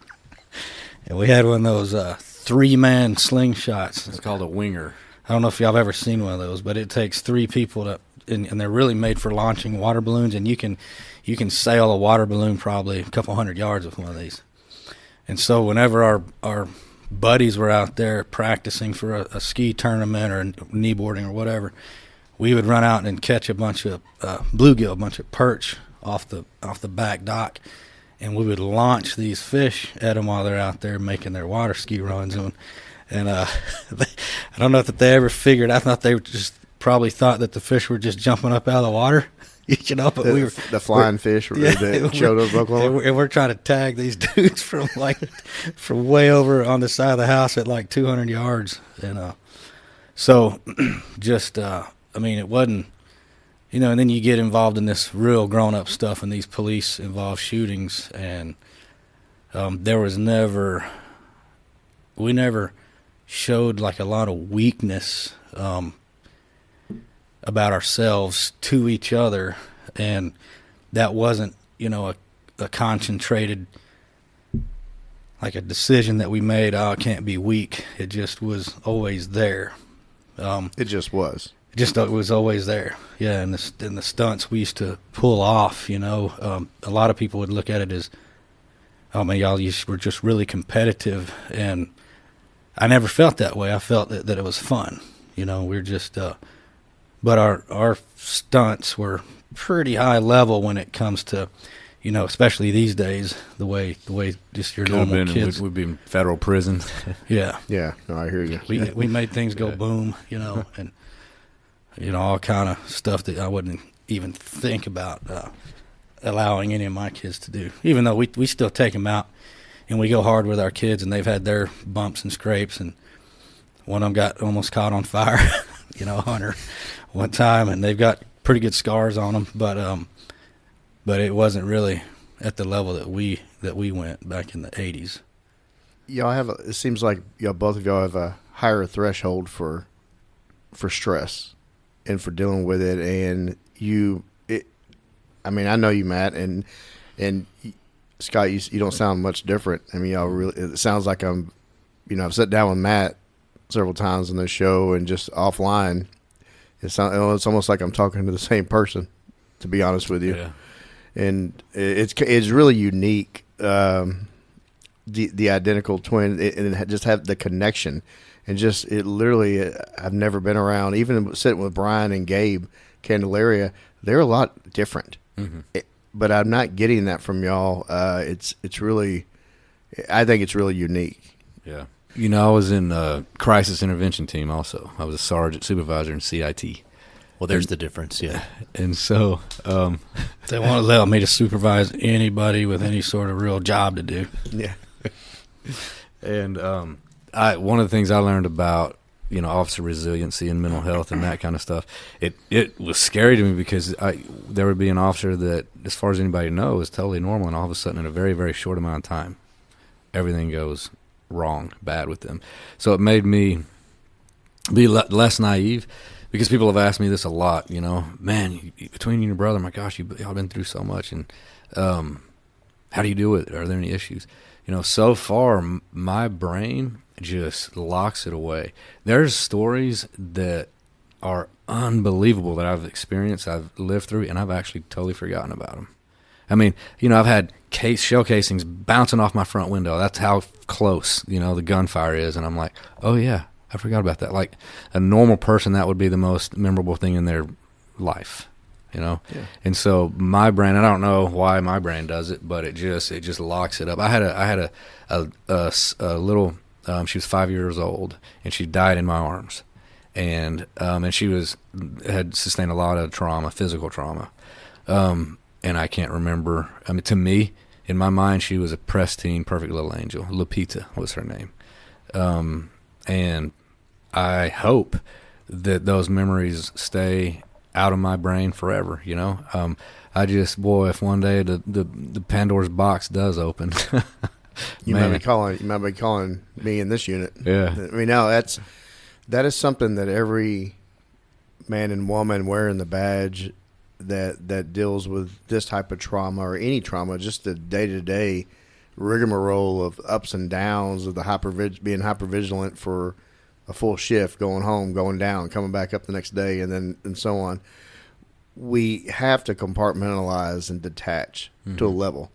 and we had one of those 3-man slingshots. It's called a winger. I don't know if y'all have ever seen one of those, but it takes 3 people and they're really made for launching water balloons, and you can sail a water balloon probably a couple 100 yards with one of these. And so whenever our buddies were out there practicing for a ski tournament or kneeboarding or whatever, we would run out and catch a bunch of bluegill, a bunch of perch off the back dock, and we would launch these fish at them while they're out there making their water ski runs. And I don't know if they ever figured. I thought they just probably thought that the fish were just jumping up out of the water. But the flying fish that showed up in Oklahoma. And we're trying to tag these dudes from way over on the side of the house at like 200 yards. And so just, it wasn't, and then you get involved in this real grown-up stuff and these police-involved shootings, and we never showed like a lot of weakness about ourselves to each other, and that wasn't a concentrated, like a decision that we made. I can't be weak. It just was always there. It just was. It was always there. Yeah, and the stunts we used to pull off. A lot of people would look at it as, oh man, y'all were just really competitive, and I never felt that way. I felt that it was fun. We're just. But our stunts were pretty high level when it comes to, especially these days, the way just your normal kids. We'd be in federal prison. Yeah. Yeah. No, I hear you. We made things go boom, and all kind of stuff that I wouldn't even think about allowing any of my kids to do. Even though we still take them out and we go hard with our kids, and they've had their bumps and scrapes, and one of them got almost caught on fire, Hunter, one time, and they've got pretty good scars on them, but it wasn't really at the level that we went back in the 80s. It seems like both of y'all have a higher threshold for stress and for dealing with it, and I know you, Matt, and Scott, you don't sound much different. I mean, y'all really, it sounds like I've sat down with Matt several times on this show and just offline. It's almost like I'm talking to the same person, to be honest with you. Yeah. And it's really unique, the identical twin, and just have the connection, and just it literally. I've never been around, even sitting with Brian and Gabe Candelaria. They're a lot different. Mm-hmm. But I'm not getting that from y'all. It's really, I think it's really unique. Yeah. I was in a crisis intervention team also. I was a sergeant supervisor in CIT. Well, there's the difference, yeah. And so they won't allow me to supervise anybody with any sort of real job to do. Yeah. And one of the things I learned about officer resiliency and mental health and that kind of stuff, it was scary to me because there would be an officer that, as far as anybody knows, is totally normal, and all of a sudden in a very, very short amount of time, everything goes wrong, bad with them. So it made me be less naive, because people have asked me this a lot, man, between you and your brother, my gosh, y'all been through so much, and how do you deal with it? Are there any issues? So far, my brain just locks it away. There's stories that are unbelievable that I've experienced, I've lived through, and I've actually totally forgotten about them. I mean, I've had shell casings bouncing off my front window. That's how close, the gunfire is. And I'm like, oh, yeah, I forgot about that. Like a normal person, that would be the most memorable thing in their life, Yeah. And so my brain, I don't know why my brain does it, but it just locks it up. I had a little, she was 5 years old, and she died in my arms. And she had sustained a lot of trauma, physical trauma. And I can't remember. I mean, to me, in my mind, she was a pristine, perfect little angel. Lupita was her name. And I hope that those memories stay out of my brain forever, if one day the Pandora's box does open, you might be calling me in this unit. Yeah. I mean, no, that is something that every man and woman wearing the badge that deals with this type of trauma, or any trauma, just the day-to-day rigmarole of ups and downs of the being hypervigilant for a full shift, going home, going down, coming back up the next day, and so on. We have to compartmentalize and detach to a level.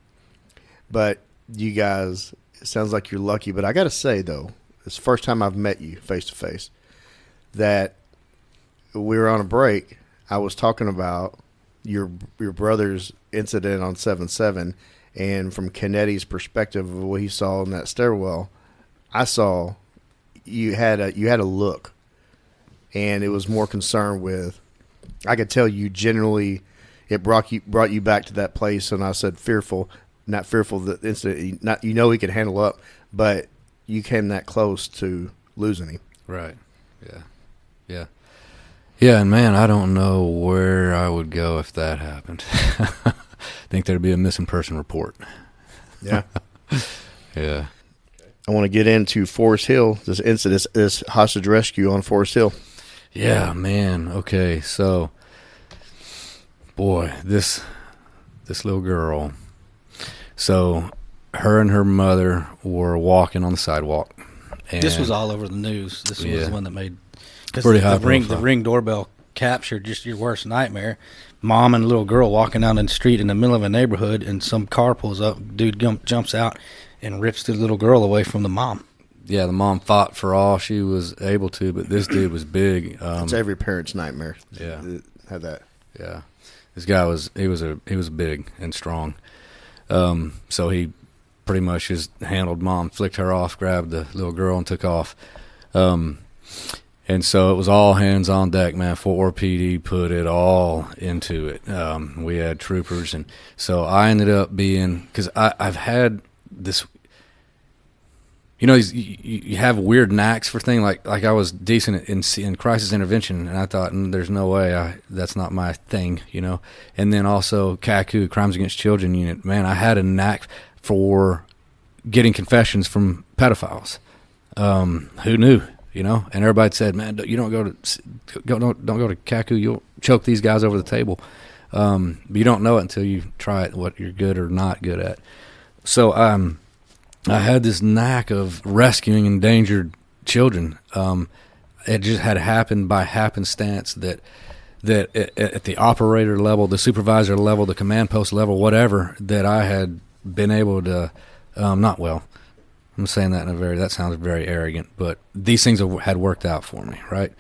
But you guys, it sounds like you're lucky. But I got to say, though, it's the first time I've met you face-to-face, that we were on a break. I was talking about your brother's incident on 7/7, and from Kennetti's perspective of what he saw in that stairwell, I saw you had a look, and it was more concerned with. I could tell you generally, it brought you back to that place, and I said not fearful that incident. He could handle up, but you came that close to losing him. Right. Yeah. Yeah. Yeah, and man, I don't know where I would go if that happened. I think there'd be a missing person report. Yeah. Yeah. I want to get into Forest Hill, this incident, this hostage rescue on Forest Hill. Yeah, man. Okay, so, boy, this little girl. So, her and her mother were walking on the sidewalk. And this was all over the news. This was the one that made... Pretty high the ring doorbell captured just your worst nightmare. Mom and a little girl walking down the street in the middle of a neighborhood, and some car pulls up. Dude jumps out and rips the little girl away from the mom. Yeah, the mom fought for all she was able to, but this dude was big. It's every parent's nightmare. Yeah, have that. Yeah, this guy was big and strong. So he pretty much just handled mom, flicked her off, grabbed the little girl, and took off. And so it was all hands on deck, man. Fort Worth PD put it all into it. We had troopers, and so I ended up being, because I've had this, you know, you have weird knacks for things. Like I was decent in crisis intervention, and I thought, there's no way that's not my thing, you know. And then also CACU, Crimes Against Children Unit, man, I had a knack for getting confessions from pedophiles. Who knew? You know, and everybody said, "Man, you don't go to CACU. You'll choke these guys over the table." But you don't know it until you try it, what you're good or not good at. So I had this knack of rescuing endangered children. It just had happened by happenstance that at the operator level, the supervisor level, the command post level, whatever, that I had been able to I'm saying that that sounds very arrogant, but these things had worked out for me, right?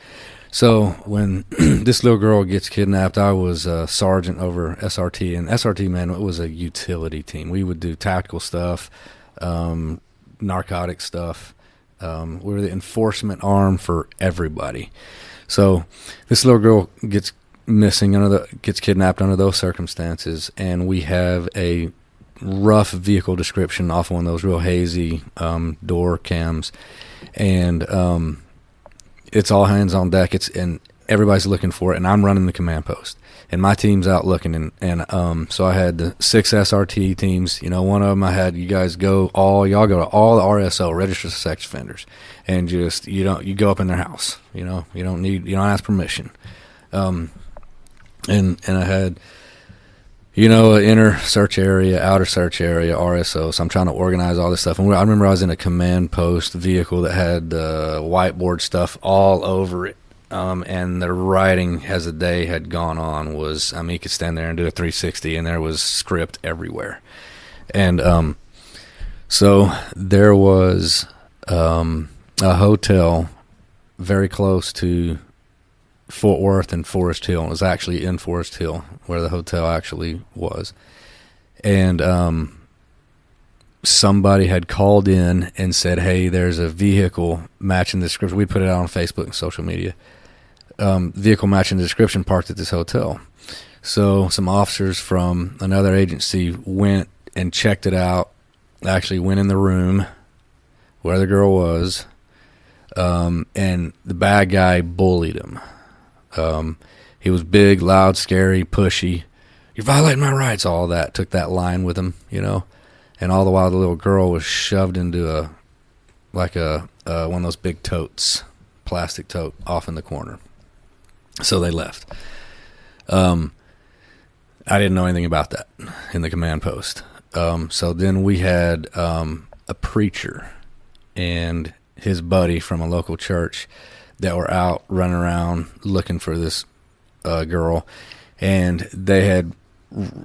So when this little girl gets kidnapped, I was a sergeant over SRT, and SRT, man, it was a utility team. We would do tactical stuff, narcotic stuff. We were the enforcement arm for everybody. So this little girl gets gets kidnapped under those circumstances, and we have a rough vehicle description off one of those real hazy door cams, and it's all hands on deck. And everybody's looking for it, and I'm running the command post, and my team's out looking, and so I had the 6 SRT teams. You know, one of them I had, y'all go to all the RSO, registered sex offenders, and just you go up in their house. You know, you don't ask permission, and I had, you know, an inner search area, outer search area, RSO. So I'm trying to organize all this stuff. And I remember I was in a command post vehicle that had whiteboard stuff all over it. And the writing as the day had gone on was, you could stand there and do a 360, and there was script everywhere. And so there was a hotel very close to Fort Worth and Forest Hill. It was actually in Forest Hill where the hotel actually was. And somebody had called in and said, hey, there's a vehicle matching the description. We put it out on Facebook and social media. Vehicle matching the description parked at this hotel. So some officers from another agency went and checked it out, actually went in the room where the girl was, and the bad guy bullied him. He was big, loud, scary, pushy. You're violating my rights, all that. Took that line with him, you know. And all the while the little girl was shoved into one of those big totes, plastic tote, off in the corner. So they left. I didn't know anything about that in the command post. So then we had a preacher and his buddy from a local church that were out running around looking for this girl, and they had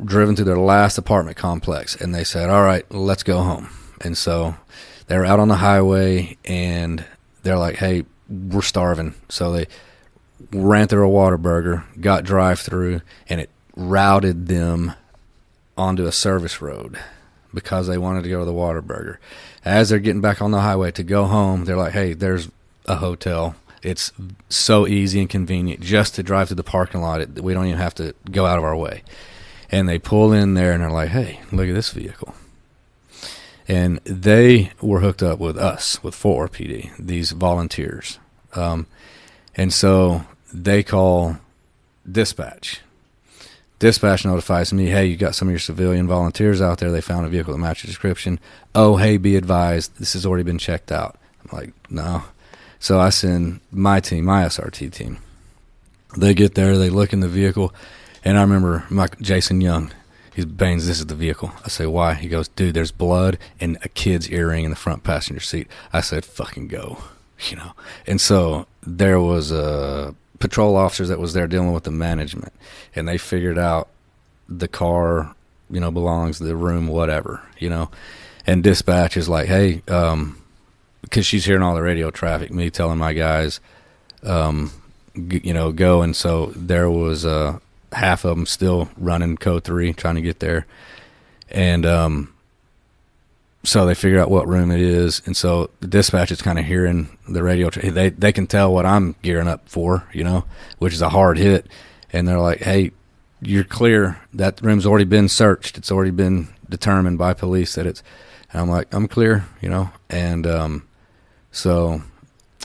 driven to their last apartment complex, and they said, all right, let's go home. And so they were out on the highway, and they're like, hey, we're starving. So they ran through a Whataburger, got drive-through, and it routed them onto a service road because they wanted to go to the Whataburger. As they're getting back on the highway to go home, they're like, hey, there's a hotel. It's so easy and convenient just to drive to the parking lot. We don't even have to go out of our way. And they pull in there, and they're like, hey, look at this vehicle. And they were hooked up with us, with Fort Worth PD, these volunteers. And so they call dispatch. Dispatch notifies me, hey, you got some of your civilian volunteers out there. They found a vehicle that matched the description. Oh, hey, be advised, this has already been checked out. I'm like, no. So I send my team, my SRT team. They get there, they look in the vehicle, and I remember Jason Young, he's Baines, this is the vehicle. I say, why? He goes, dude, there's blood and a kid's earring in the front passenger seat. I said, fucking go, you know. And so there was patrol officers that was there dealing with the management, and they figured out the car, you know, belongs to the room, whatever, you know. And dispatch is like, hey, because she's hearing all the radio traffic, me telling my guys, you know, go. And so there was half of them still running code 3, trying to get there. And so they figure out what room it is, and so the dispatch is kind of hearing the radio. They can tell what I'm gearing up for, which is a hard hit, and they're like, "Hey, you're clear. That room's already been searched. It's already been determined by police that it's." And I'm like, "I'm clear," and so,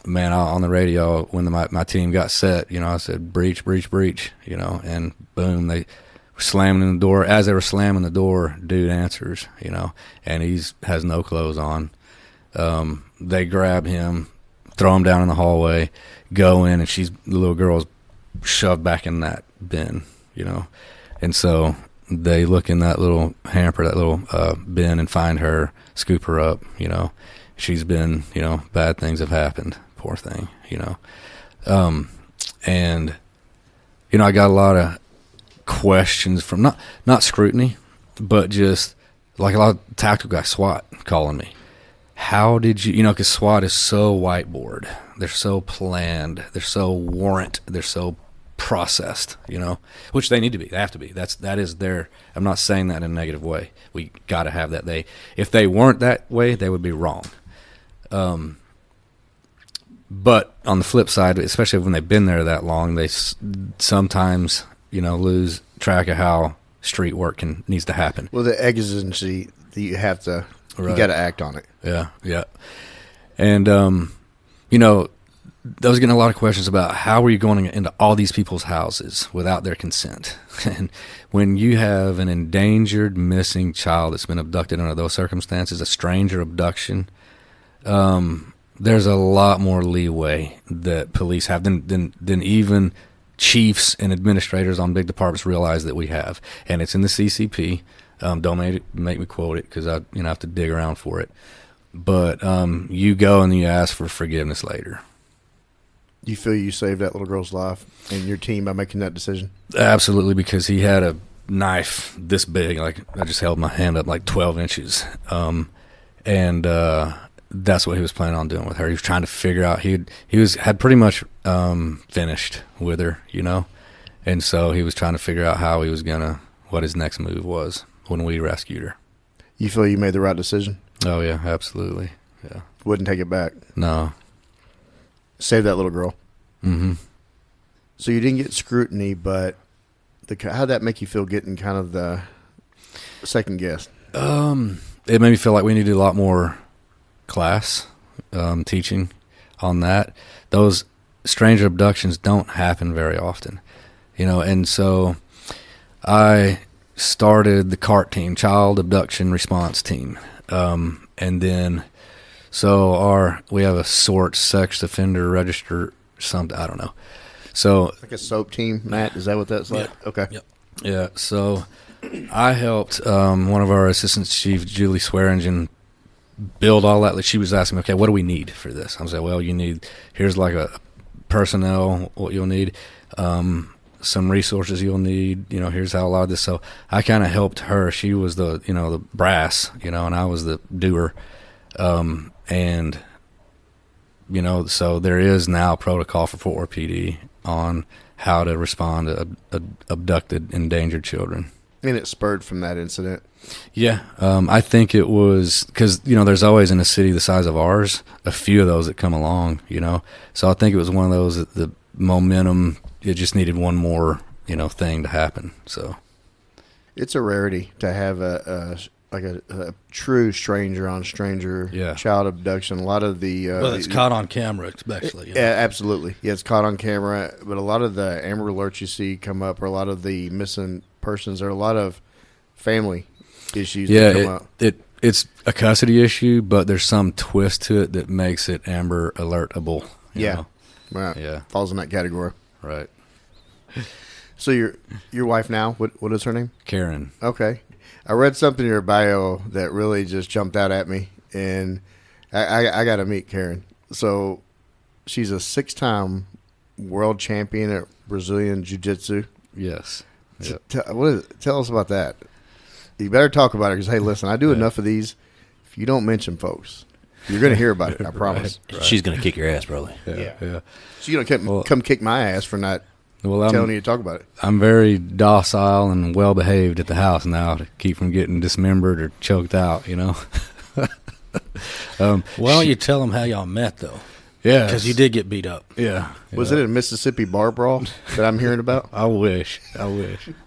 man, on the radio when my team got set, I said, "Breach, breach, breach," and boom, they slamming in the door. As they were slamming the door, dude answers, and has no clothes on. They grab him, throw him down in the hallway, go in, and the little girl's shoved back in that bin, and so they look in that little hamper, that little bin, and find her, scoop her up. She's been, bad things have happened, poor thing, and I got a lot of questions from not scrutiny, but just like a lot of tactical guys, SWAT calling me. How did you, because SWAT is so whiteboard, they're so planned, they're so warrant, they're so processed, which they need to be. They have to be. That is their. I'm not saying that in a negative way. We got to have that. If they weren't that way, they would be wrong. But on the flip side, especially when they've been there that long, they sometimes lose track of how street work needs to happen. Well, the exigency that you have to, you got to act on it. Yeah. And, I was getting a lot of questions about how are you going into all these people's houses without their consent? And when you have an endangered, missing child that's been abducted under those circumstances, a stranger abduction, there's a lot more leeway that police have than even chiefs and administrators on big departments realize that we have. And it's in the CCP. Don't make me quote it because I have to dig around for it. But you go and you ask for forgiveness later. You feel you saved that little girl's life and your team by making that decision? Absolutely, because he had a knife this big. Like, I just held my hand up like 12 inches. And that's what he was planning on doing with her. He was trying to figure out, had pretty much finished with her, and so he was trying to figure out how he was what his next move was when we rescued her. You feel you made the right decision? Oh yeah, absolutely. Yeah. Wouldn't take it back? No. Save that little girl. Mm-hmm. So you didn't get scrutiny, but how'd that make you feel getting kind of the second guess? It made me feel like we needed a lot more class teaching on that. Those stranger abductions don't happen very often, and so I started the CART team, Child Abduction Response Team, and then we have a sex offender register, something, I don't know. So like a SOAP team, Matt, is that what that's like? Yeah. Okay. Yep. Yeah, so I helped one of our assistant chief, Julie Swearingen, build all that. Like, she was asking me, okay, what do we need for this? I was like, well, here's like a personnel, what you'll need, some resources you'll need, here's how a lot of this. So I kind of helped her. She was the brass, and I was the doer. And so there is now protocol for Fort Worth PD on how to respond to abducted, endangered children. And it spurred from that incident. Yeah, I think it was because there's always in a city the size of ours a few of those that come along. So I think it was one of those that the momentum, it just needed one more thing to happen. So it's a rarity to have a true stranger on stranger child abduction. A lot of the it's caught on camera, especially. Yeah, absolutely. Yeah, it's caught on camera. But a lot of the Amber Alerts you see come up, or a lot of the missing persons, or a lot of family issues that come up. It's a custody issue, but there's some twist to it that makes it Amber Alertable. You know? Right. Yeah, falls in that category. Right. So your wife now, what is her name? Karen. Okay. I read something in your bio that really just jumped out at me, and I got to meet Karen. So she's a 6-time world champion at Brazilian Jiu Jitsu. Yes. Yep. Tell us about that. You better talk about it because, hey, listen, I do enough of these. If you don't mention folks, you're going to hear about it, I promise. Right. She's going to kick your ass, probably. Yeah. She's going to come kick my ass for not telling you to talk about it. I'm very docile and well-behaved at the house now to keep from getting dismembered or choked out, Why don't you tell them how y'all met, though? Yeah, Because you did get beat up. Yeah. Was it a Mississippi bar brawl that I'm hearing about? I wish. It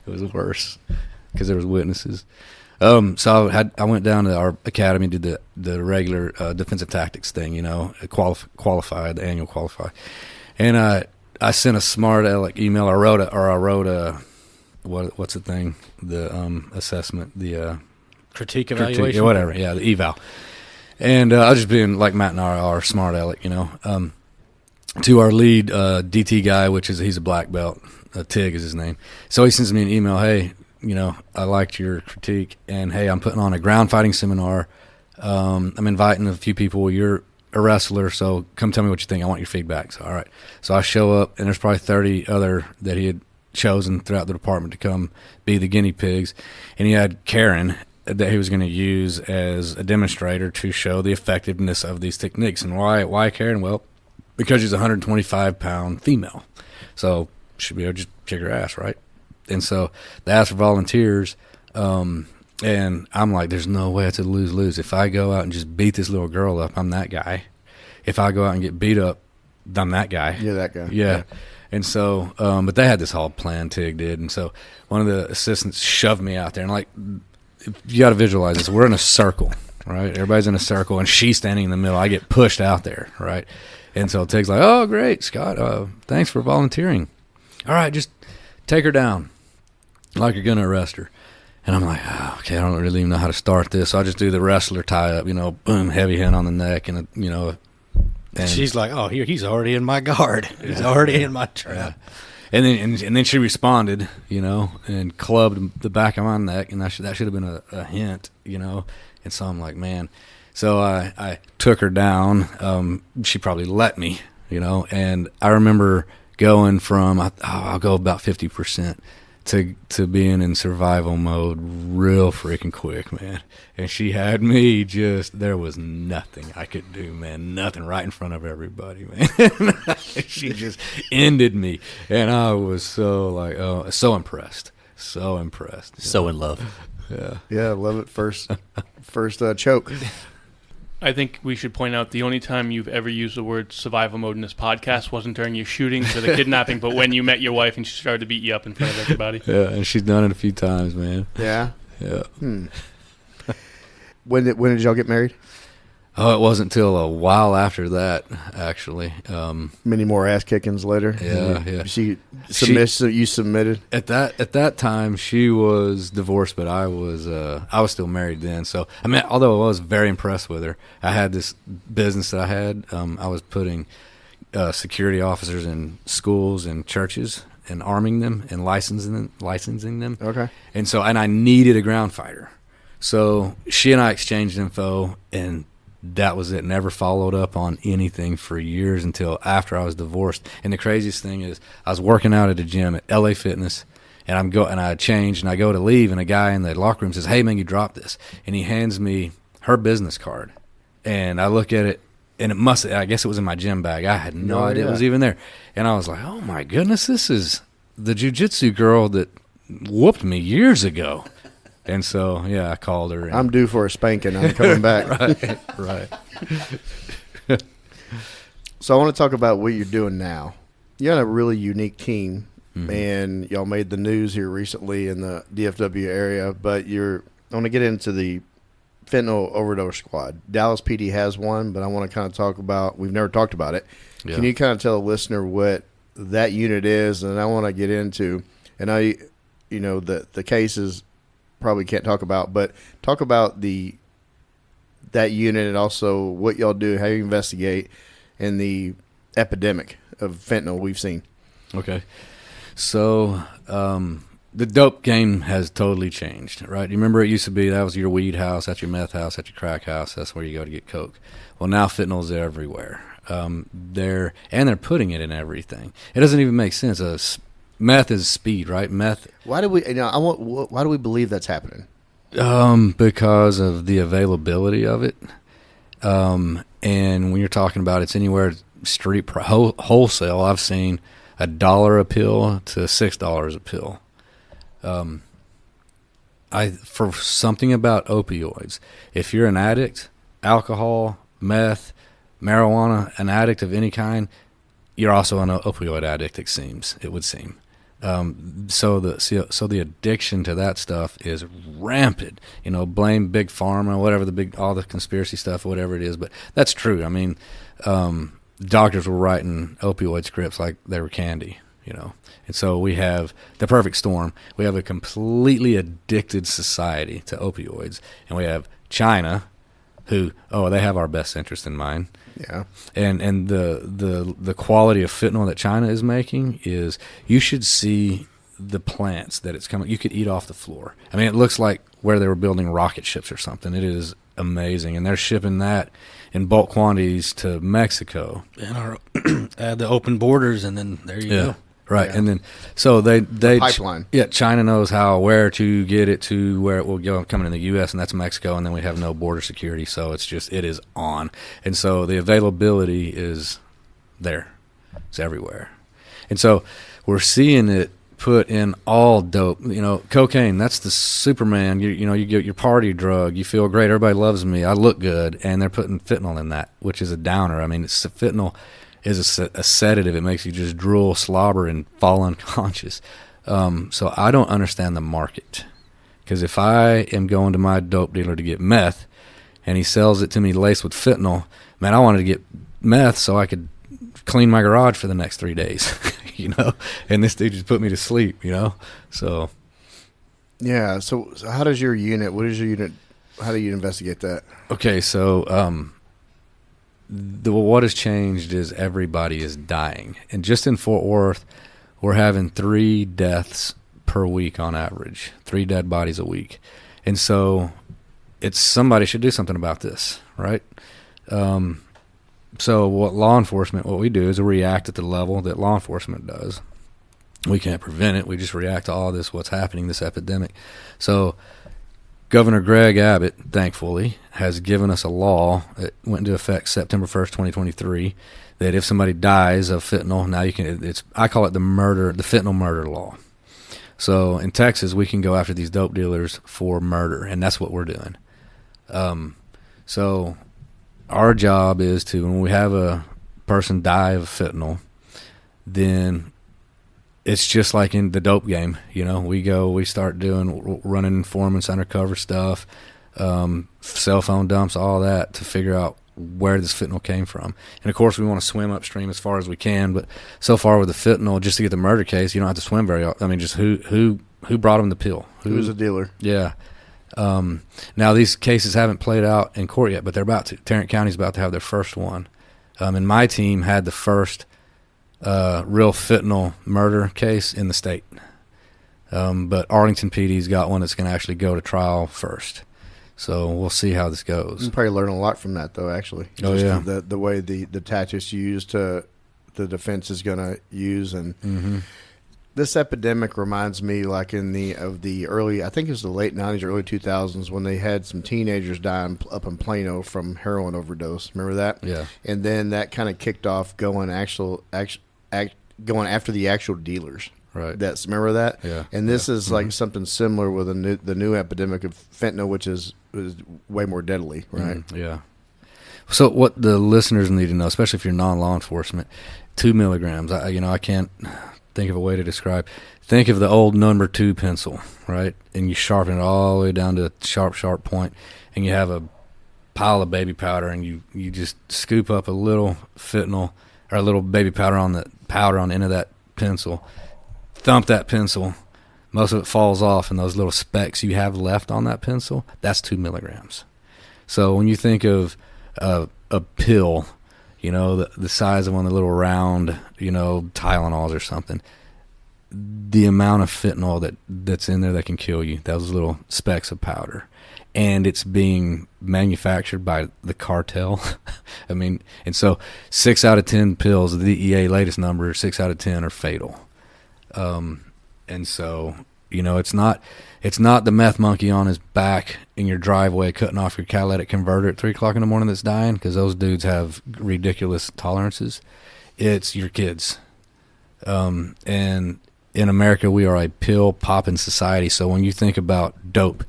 was worse because there was witnesses. So I went down to our academy, did the regular defensive tactics thing, qualified, the annual qualify, and I sent a smart aleck email. I wrote a what's the thing? The assessment, the Critique evaluation? yeah, whatever. Yeah, the eval. And I was just being like Matt and our smart aleck, to our lead DT guy, he's a black belt. Tig is his name. So he sends me an email. Hey, I liked your critique, and hey, I'm putting on a ground fighting seminar. I'm inviting a few people. You're a wrestler, so come tell me what you think. I want your feedback. So all right. So I show up, and there's probably 30 other that he had chosen throughout the department to come be the guinea pigs, and he had Karen that he was going to use as a demonstrator to show the effectiveness of these techniques. And why Karen? Well, because she's a 125-pound female, so should be able to just kick her ass, right? And so they asked for volunteers, and I'm like, there's no way it's a lose-lose. If I go out and just beat this little girl up, I'm that guy. If I go out and get beat up, I'm that guy. You're that guy. Yeah. And so, but they had this whole plan, Tig did. And so one of the assistants shoved me out there, and like, you got to visualize this. We're in a circle, right? Everybody's in a circle, and she's standing in the middle. I get pushed out there, right? And so Tig's like, oh, great, Scott. Thanks for volunteering. All right, just take her down like you're going to arrest her. And I'm like, oh, okay, I don't really even know how to start this. So I just do the wrestler tie-up, boom, heavy hand on the neck, and and she's like, oh, he's already in my guard. He's already in my trap. Yeah. And then she responded, and clubbed the back of my neck, and that should have been a hint, And so I'm like, man. So I took her down. She probably let me, And I remember going from I'll go about 50% to being in survival mode real freaking quick, man. And she had me there was nothing I could do, man. Nothing, right in front of everybody, man. She just ended me. And I was so impressed. So impressed. So in love. Yeah. Yeah, love it. First choke. I think we should point out the only time you've ever used the word survival mode in this podcast wasn't during your shootings or the kidnapping, but when you met your wife and she started to beat you up in front of everybody. Yeah, and she's done it a few times, man. Yeah? Yeah. When did y'all get married? Oh, it wasn't until a while after that, actually. Many more ass kickings later. Yeah. You submitted. At that time, she was divorced, but I was still married then. So although I was very impressed with her, I had this business that I had. I was putting security officers in schools and churches and arming them and licensing them. Okay. And so, and I needed a ground fighter. So she and I exchanged info, and that was it. Never followed up on anything for years until after I was divorced. And the craziest thing is, I was working out at a gym at LA Fitness, and I changed, and I go to leave, and a guy in the locker room says, "Hey man, you dropped this," and he hands me her business card, and I look at it, and I guess it was in my gym bag. I had no idea it was even there, and I was like, "Oh my goodness, this is the jiu-jitsu girl that whooped me years ago." And so, yeah, I called her. I'm due for a spanking. I'm coming back. Right. So I want to talk about what you're doing now. You got a really unique team, and y'all made the news here recently in the DFW area. But I want to get into the Fentanyl Overdose Squad. Dallas PD has one, but I want to kind of talk about. We've never talked about it. Yeah. Can you kind of tell a listener what that unit is? And I want to get into, and the cases. Probably can't talk about, but talk about that unit and also what y'all do, how you investigate, and the epidemic of fentanyl we've seen. Okay, so the dope game has totally changed, right? You remember it used to be that was your weed house, that's your meth house, that's your crack house, that's where you go to get coke. Well, now fentanyl's everywhere. They're putting it in everything. It doesn't even make sense. Meth is speed, right? Meth. Why do we believe that's happening? Because of the availability of it. And when you're talking about it's anywhere street wholesale, I've seen $1 a pill to $6 a pill. For something about opioids, if you're an addict, alcohol, meth, marijuana, an addict of any kind, you're also an opioid addict. It would seem. So the addiction to that stuff is rampant. Blame big pharma, whatever all the conspiracy stuff, whatever it is. But that's true. I mean, doctors were writing opioid scripts like they were candy. And so we have the perfect storm. We have a completely addicted society to opioids, and we have China, who they have our best interest in mind. Yeah. And the quality of fentanyl that China is making is, you should see the plants that it's coming. You could eat off the floor. I mean, it looks like where they were building rocket ships or something. It is amazing, and they're shipping that in bulk quantities to Mexico. And add the open borders, and then there you go. Right, Yeah. and then the pipeline. China knows where to get it to where it will go coming in the U.S., and that's Mexico, and then we have no border security, so it is on, and so the availability is there, it's everywhere, and so we're seeing it put in all dope. Cocaine, that's the Superman. You get your party drug, you feel great, everybody loves me, I look good, and they're putting fentanyl in that, which is a downer. I mean, fentanyl is a sedative. It makes you just drool, slobber, and fall unconscious. So I don't understand the market. Because if I am going to my dope dealer to get meth, and he sells it to me laced with fentanyl, man, I wanted to get meth so I could clean my garage for the next 3 days, And this dude just put me to sleep, So. Yeah. So how does your unit? How do you investigate that? Okay, so what has changed is everybody is dying, and just in Fort Worth, we're having 3 deaths per week on average, 3 dead bodies a week, and so somebody should do something about this, right? So what we do is we react at the level that law enforcement does. We can't prevent it. We just react to all this, what's happening, this epidemic. So Governor Greg Abbott, thankfully, has given us a law that went into effect September 1st, 2023, that if somebody dies of fentanyl, now you can. I call it the fentanyl murder law. So in Texas, we can go after these dope dealers for murder, and that's what we're doing. So our job is to, when we have a person die of fentanyl, then it's just like in the dope game, we start running informants, undercover stuff, cell phone dumps, all that, to figure out where this fentanyl came from. And of course, we want to swim upstream as far as we can, but so far with the fentanyl, just to get the murder case, you don't have to swim very often. I mean, just who brought him the pill? Who's the dealer? Yeah. Now these cases haven't played out in court yet, but they're about to. Tarrant County's about to have their first one. And my team had the first real fentanyl murder case in the state. But Arlington PD's got one that's going to actually go to trial first. So we'll see how this goes. You can probably learn a lot from that, though, actually. The way the tactics used the defense is going to use. And this epidemic reminds me, like in the early, I think it was the late 90s or early 2000s, when they had some teenagers dying up in Plano from heroin overdose. Remember that? Yeah. And then that kind of kicked off going after the actual dealers. Right. Remember that? Yeah. And this is like something similar with the new epidemic of fentanyl, which is way more deadly, right? Yeah. So what the listeners need to know, especially if you're non-law enforcement, 2 milligrams. I can't think of a way to describe. Think of the old number 2 pencil, right? And you sharpen it all the way down to a sharp point, and you have a pile of baby powder, and you just scoop up a little fentanyl or a little baby powder on the end of that pencil. Thump that pencil, most of it falls off, and those little specks you have left on that pencil, that's 2 milligrams. So when you think of a pill, the size of one of the little round, Tylenols or something, the amount of fentanyl that's in there that can kill you, those little specks of powder. And it's being manufactured by the cartel. And so 6 out of 10 pills, the DEA latest number, 6 out of 10 are fatal. And so, it's not the meth monkey on his back in your driveway cutting off your catalytic converter at 3 o'clock in the morning that's dying, because those dudes have ridiculous tolerances. It's your kids. And in America, we are a pill popping society. So when you think about dope,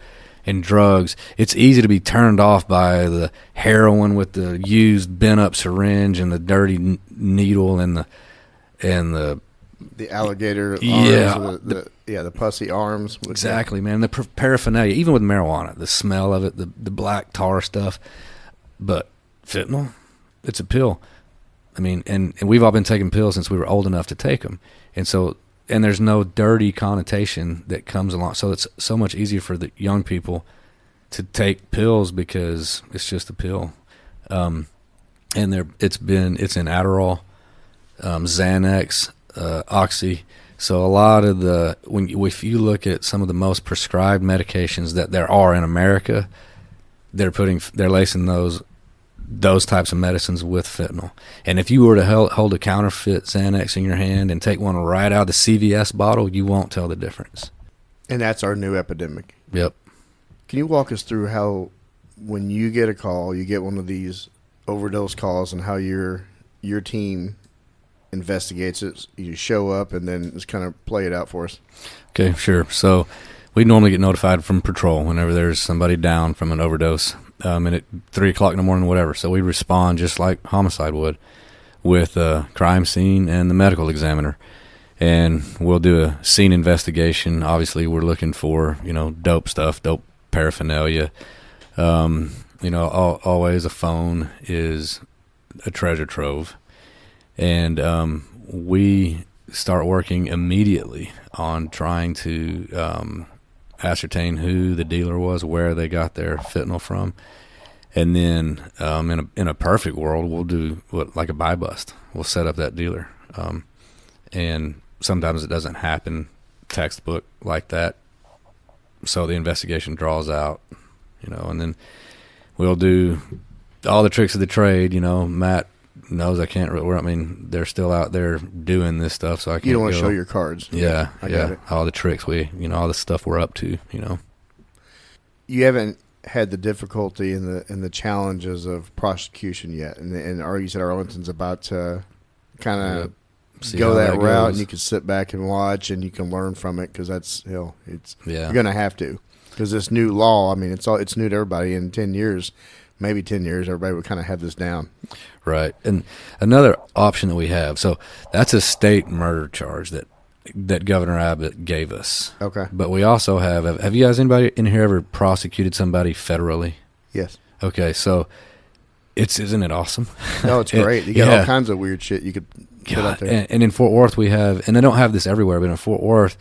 and drugs, it's easy to be turned off by the heroin with the used bent up syringe and the dirty needle and the alligator arms, Yeah. the pussy arms. exactly, man. The paraphernalia, even with marijuana, the smell of it, the black tar stuff. But fentanyl, it's a pill. I mean, and we've all been taking pills since we were old enough to take them, and there's no dirty connotation that comes along. So it's so much easier for the young people to take pills because it's just a pill. And it's in Adderall, Xanax, Oxy. So a lot of if you look at some of the most prescribed medications that there are in America, they're lacing those types of medicines with fentanyl. And if you were to hold a counterfeit Xanax in your hand and take one right out of the CVS bottle, you won't tell the difference. And that's our new epidemic. Yep. Can you walk us through how, when you get a call, you get one of these overdose calls, and how your team investigates it? You show up and then just kind of play it out for us. Okay, sure. So we normally get notified from patrol whenever there's somebody down from an overdose. And at 3 o'clock in the morning, whatever. So we respond just like homicide would, with a crime scene and the medical examiner. And we'll do a scene investigation. Obviously, we're looking for, dope stuff, dope paraphernalia. Always a phone is a treasure trove. And we start working immediately on trying to ascertain who the dealer was, where they got their fentanyl from, and then in a perfect world, we'll do like a buy bust. We'll set up that dealer, and sometimes it doesn't happen textbook like that. So the investigation draws out, and then we'll do all the tricks of the trade. Matt knows I can't really. I mean, they're still out there doing this stuff, so I can't. You don't want to show your cards. Yeah, I got it. All the tricks all the stuff we're up to. You haven't had the difficulty and the challenges of prosecution yet, and you said Arlington's about to kind of go that route, and you can sit back and watch, and you can learn from it, because that's you're going to have to, because this new law. I mean, it's new to everybody. In 10 years. Maybe 10 years, everybody would kind of have this down. Right. And another option that we have, so that's a state murder charge that Governor Abbott gave us. Okay. But we also have you guys, anybody in here ever prosecuted somebody federally? Yes. Okay, so isn't it awesome? No, it's great. You got all kinds of weird shit you could put out there. And in Fort Worth we have, and they don't have this everywhere, but in Fort Worth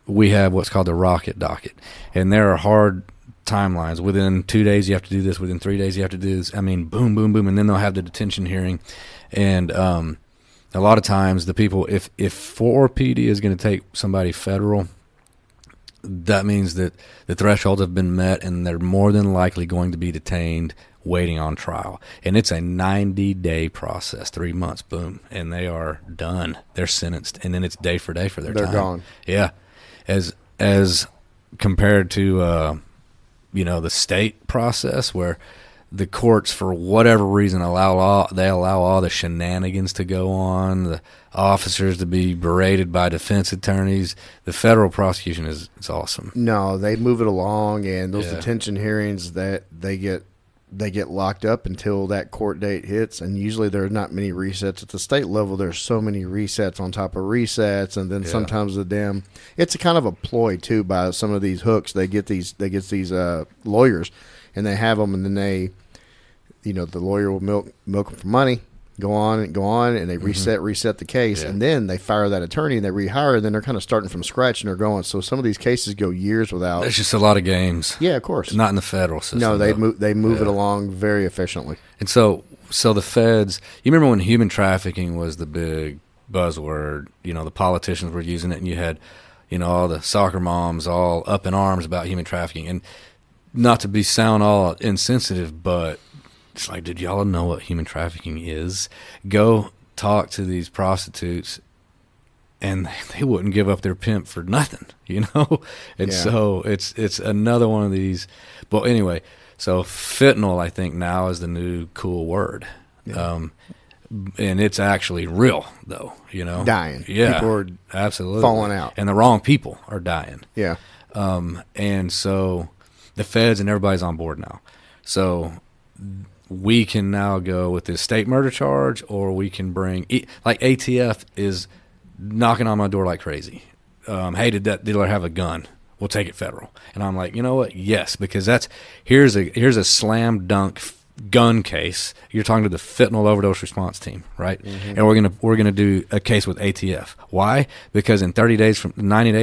we have what's called the rocket docket. And there are hard timelines. Within 2 days you have to do this, within 3 days you have to do this. I mean, boom, boom, boom, and then they'll have the detention hearing. And a lot of times the people, if Fort Worth PD is going to take somebody federal, that means that the thresholds have been met and they're more than likely going to be detained waiting on trial. And it's a 90-day process, 3 months, boom, and they are done. They're sentenced, and then it's day for day for their time. They're gone. Yeah. As compared to the state process, where the courts, for whatever reason, allow all the shenanigans to go on, the officers to be berated by defense attorneys. The federal prosecution is awesome. No, they move it along, and those detention hearings, that they get locked up until that court date hits, and usually there are not many resets. At the state level, there's so many resets on top of resets, and then sometimes it's a kind of a ploy too by some of these hooks. They get these lawyers, and they have them, and then the lawyer will milk them for money, go on, and they reset the case, and then they fire that attorney and they rehire, and then they're kind of starting from scratch and they're going. So some of these cases go years without. There's just a lot of games. Yeah, of course. Not in the federal system. No, they move it along very efficiently. And so the feds. You remember when human trafficking was the big buzzword? The politicians were using it, and you had, all the soccer moms all up in arms about human trafficking. And not to sound all insensitive, but it's like, did y'all know what human trafficking is? Go talk to these prostitutes, and they wouldn't give up their pimp for nothing, And so it's another one of these. But anyway, so fentanyl, I think now is the new cool word. Yeah. And it's actually real, though, Dying. Yeah. People are absolutely falling out. And the wrong people are dying. Yeah. And so the feds and everybody's on board now. So we can now go with this state murder charge, or we can bring like ATF is knocking on my door like crazy. Hey, did that dealer have a gun? We'll take it federal. And I'm like, you know what? Yes, because here's a slam dunk gun case. You're talking to the Fentanyl Overdose Response Team, right? Mm-hmm. And we're gonna do a case with ATF. Why? Because in 90 days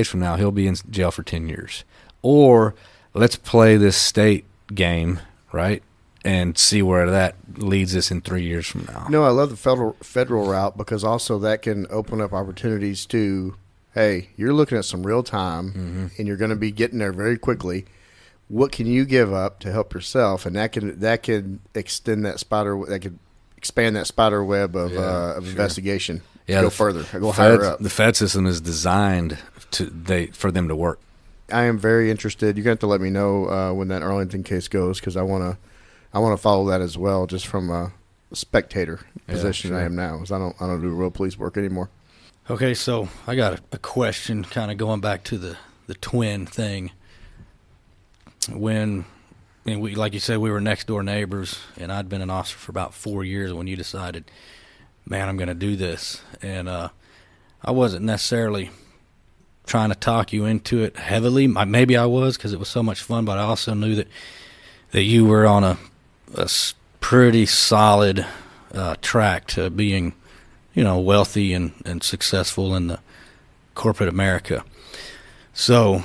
from now, he'll be in jail for 10 years. Or let's play this state game, right? And see where that leads us in 3 years from now. No, I love the federal route, because also that can open up opportunities to, hey, you're looking at some real time, and you're going to be getting there very quickly. What can you give up to help yourself? And that can extend that expand that spider web of investigation. Yeah, go further, go higher up. The Fed system is designed for them to work. I am very interested. You're going to have to let me know when that Arlington case goes, because I want to follow that as well, just from a spectator position. Sure. I am now, because I don't do real police work anymore. Okay, so I got a question, kind of going back to the twin thing. When, we, like you said, we were next door neighbors, and I'd been an officer for about 4 years when you decided, man, I'm going to do this. And I wasn't necessarily trying to talk you into it heavily. Maybe I was, because it was so much fun, but I also knew that you were on a pretty solid track to being, wealthy and successful in the corporate America. So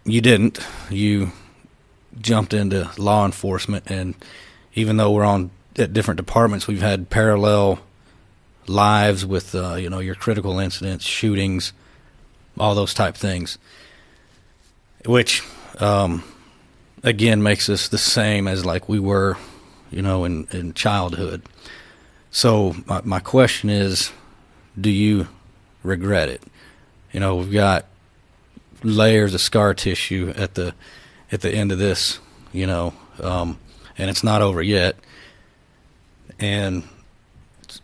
you didn't. You jumped into law enforcement, and even though we're at different departments, we've had parallel lives with, your critical incidents, shootings, all those type things, which, again, makes us the same as like we were, in childhood. So my question is, do you regret it? We've got layers of scar tissue at the end of this, and it's not over yet. And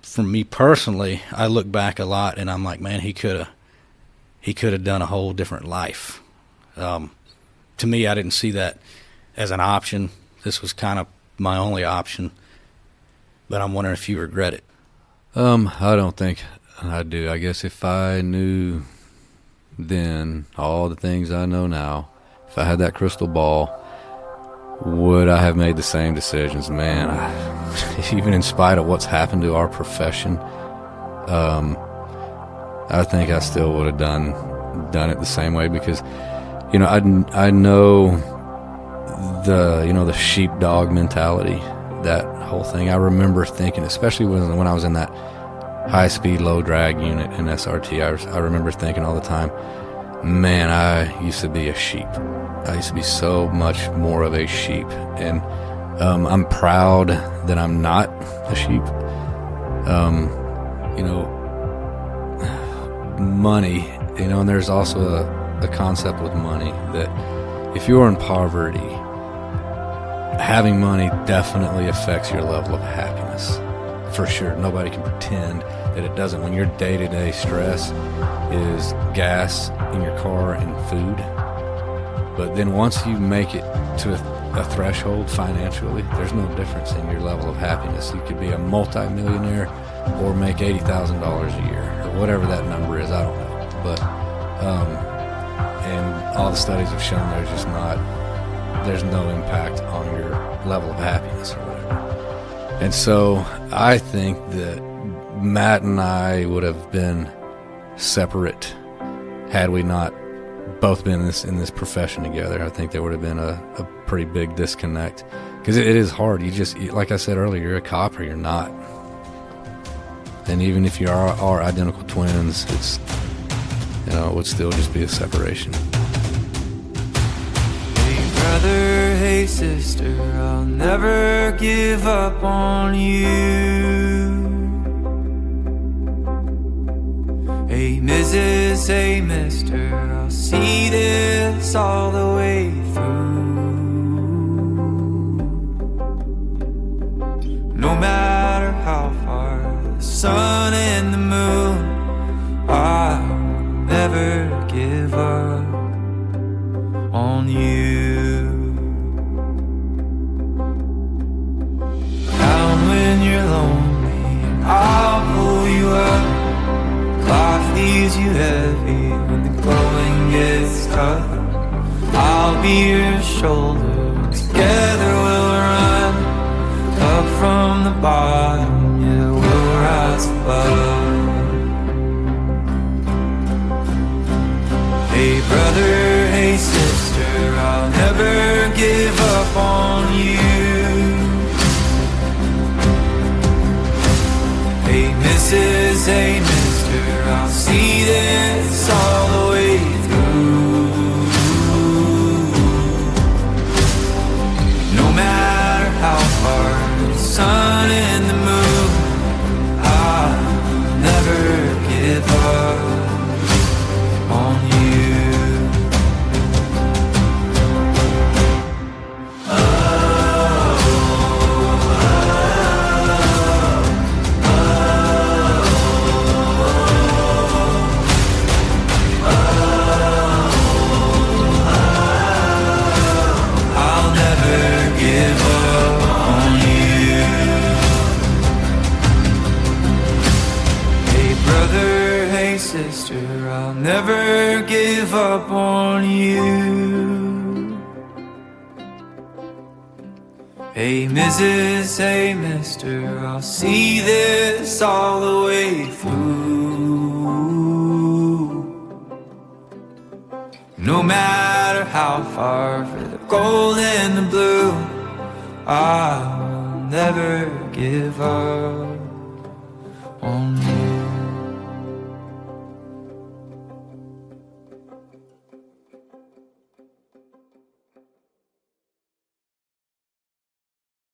for me personally, I look back a lot and I'm like, man, he could have done a whole different life. To me, I didn't see that as an option. This was kind of my only option. But I'm wondering if you regret it. I don't think I do. I guess if I knew then all the things I know now, if I had that crystal ball, would I have made the same decisions? Man, even in spite of what's happened to our profession, I think I still would have done it the same way, because, I know the sheepdog mentality, that whole thing. I remember thinking, especially when I was in that high-speed, low-drag unit in SRT, I remember thinking all the time, man, I used to be a sheep. I used to be so much more of a sheep. And I'm proud that I'm not a sheep. Money, and there's also a concept with money that if you're in poverty, having money definitely affects your level of happiness. For sure. Nobody can pretend that it doesn't. When your day-to-day stress is gas in your car and food, but then once you make it to a threshold financially, there's no difference in your level of happiness. You could be a multi-millionaire or make $80,000 a year, or whatever that number is. I don't know. But and all the studies have shown there's no impact on your level of happiness or whatever. And so I think that Matt and I would have been separate had we not both been in this profession together. I think there would have been a pretty big disconnect, because it is hard. You just, like I said earlier, you're a cop or you're not. And even if you are identical twins, it's, it would still just be a separation. Hey brother, hey sister, I'll never give up on you. Hey Mrs., hey mister, I'll see this all the way through. No matter how far the sun and the moon, I'll never give up you. Down when you're lonely, I'll pull you up. Life leaves you heavy when the going gets tough. I'll be your shoulder. Together we'll run up from the bottom. Yeah, we'll rise above. Hey brother, hey sister, I'll never give up on you. Hey Mrs., hey mister, I'll see this all the way through. No matter how far the sun and the moon, I'll never give up on you. I'll never give up on you. Hey brother, hey sister, I'll never give up on you. Hey Mrs., hey mister, I'll see this all the way through. No matter how far for the gold and the blue, I'll never give up on you.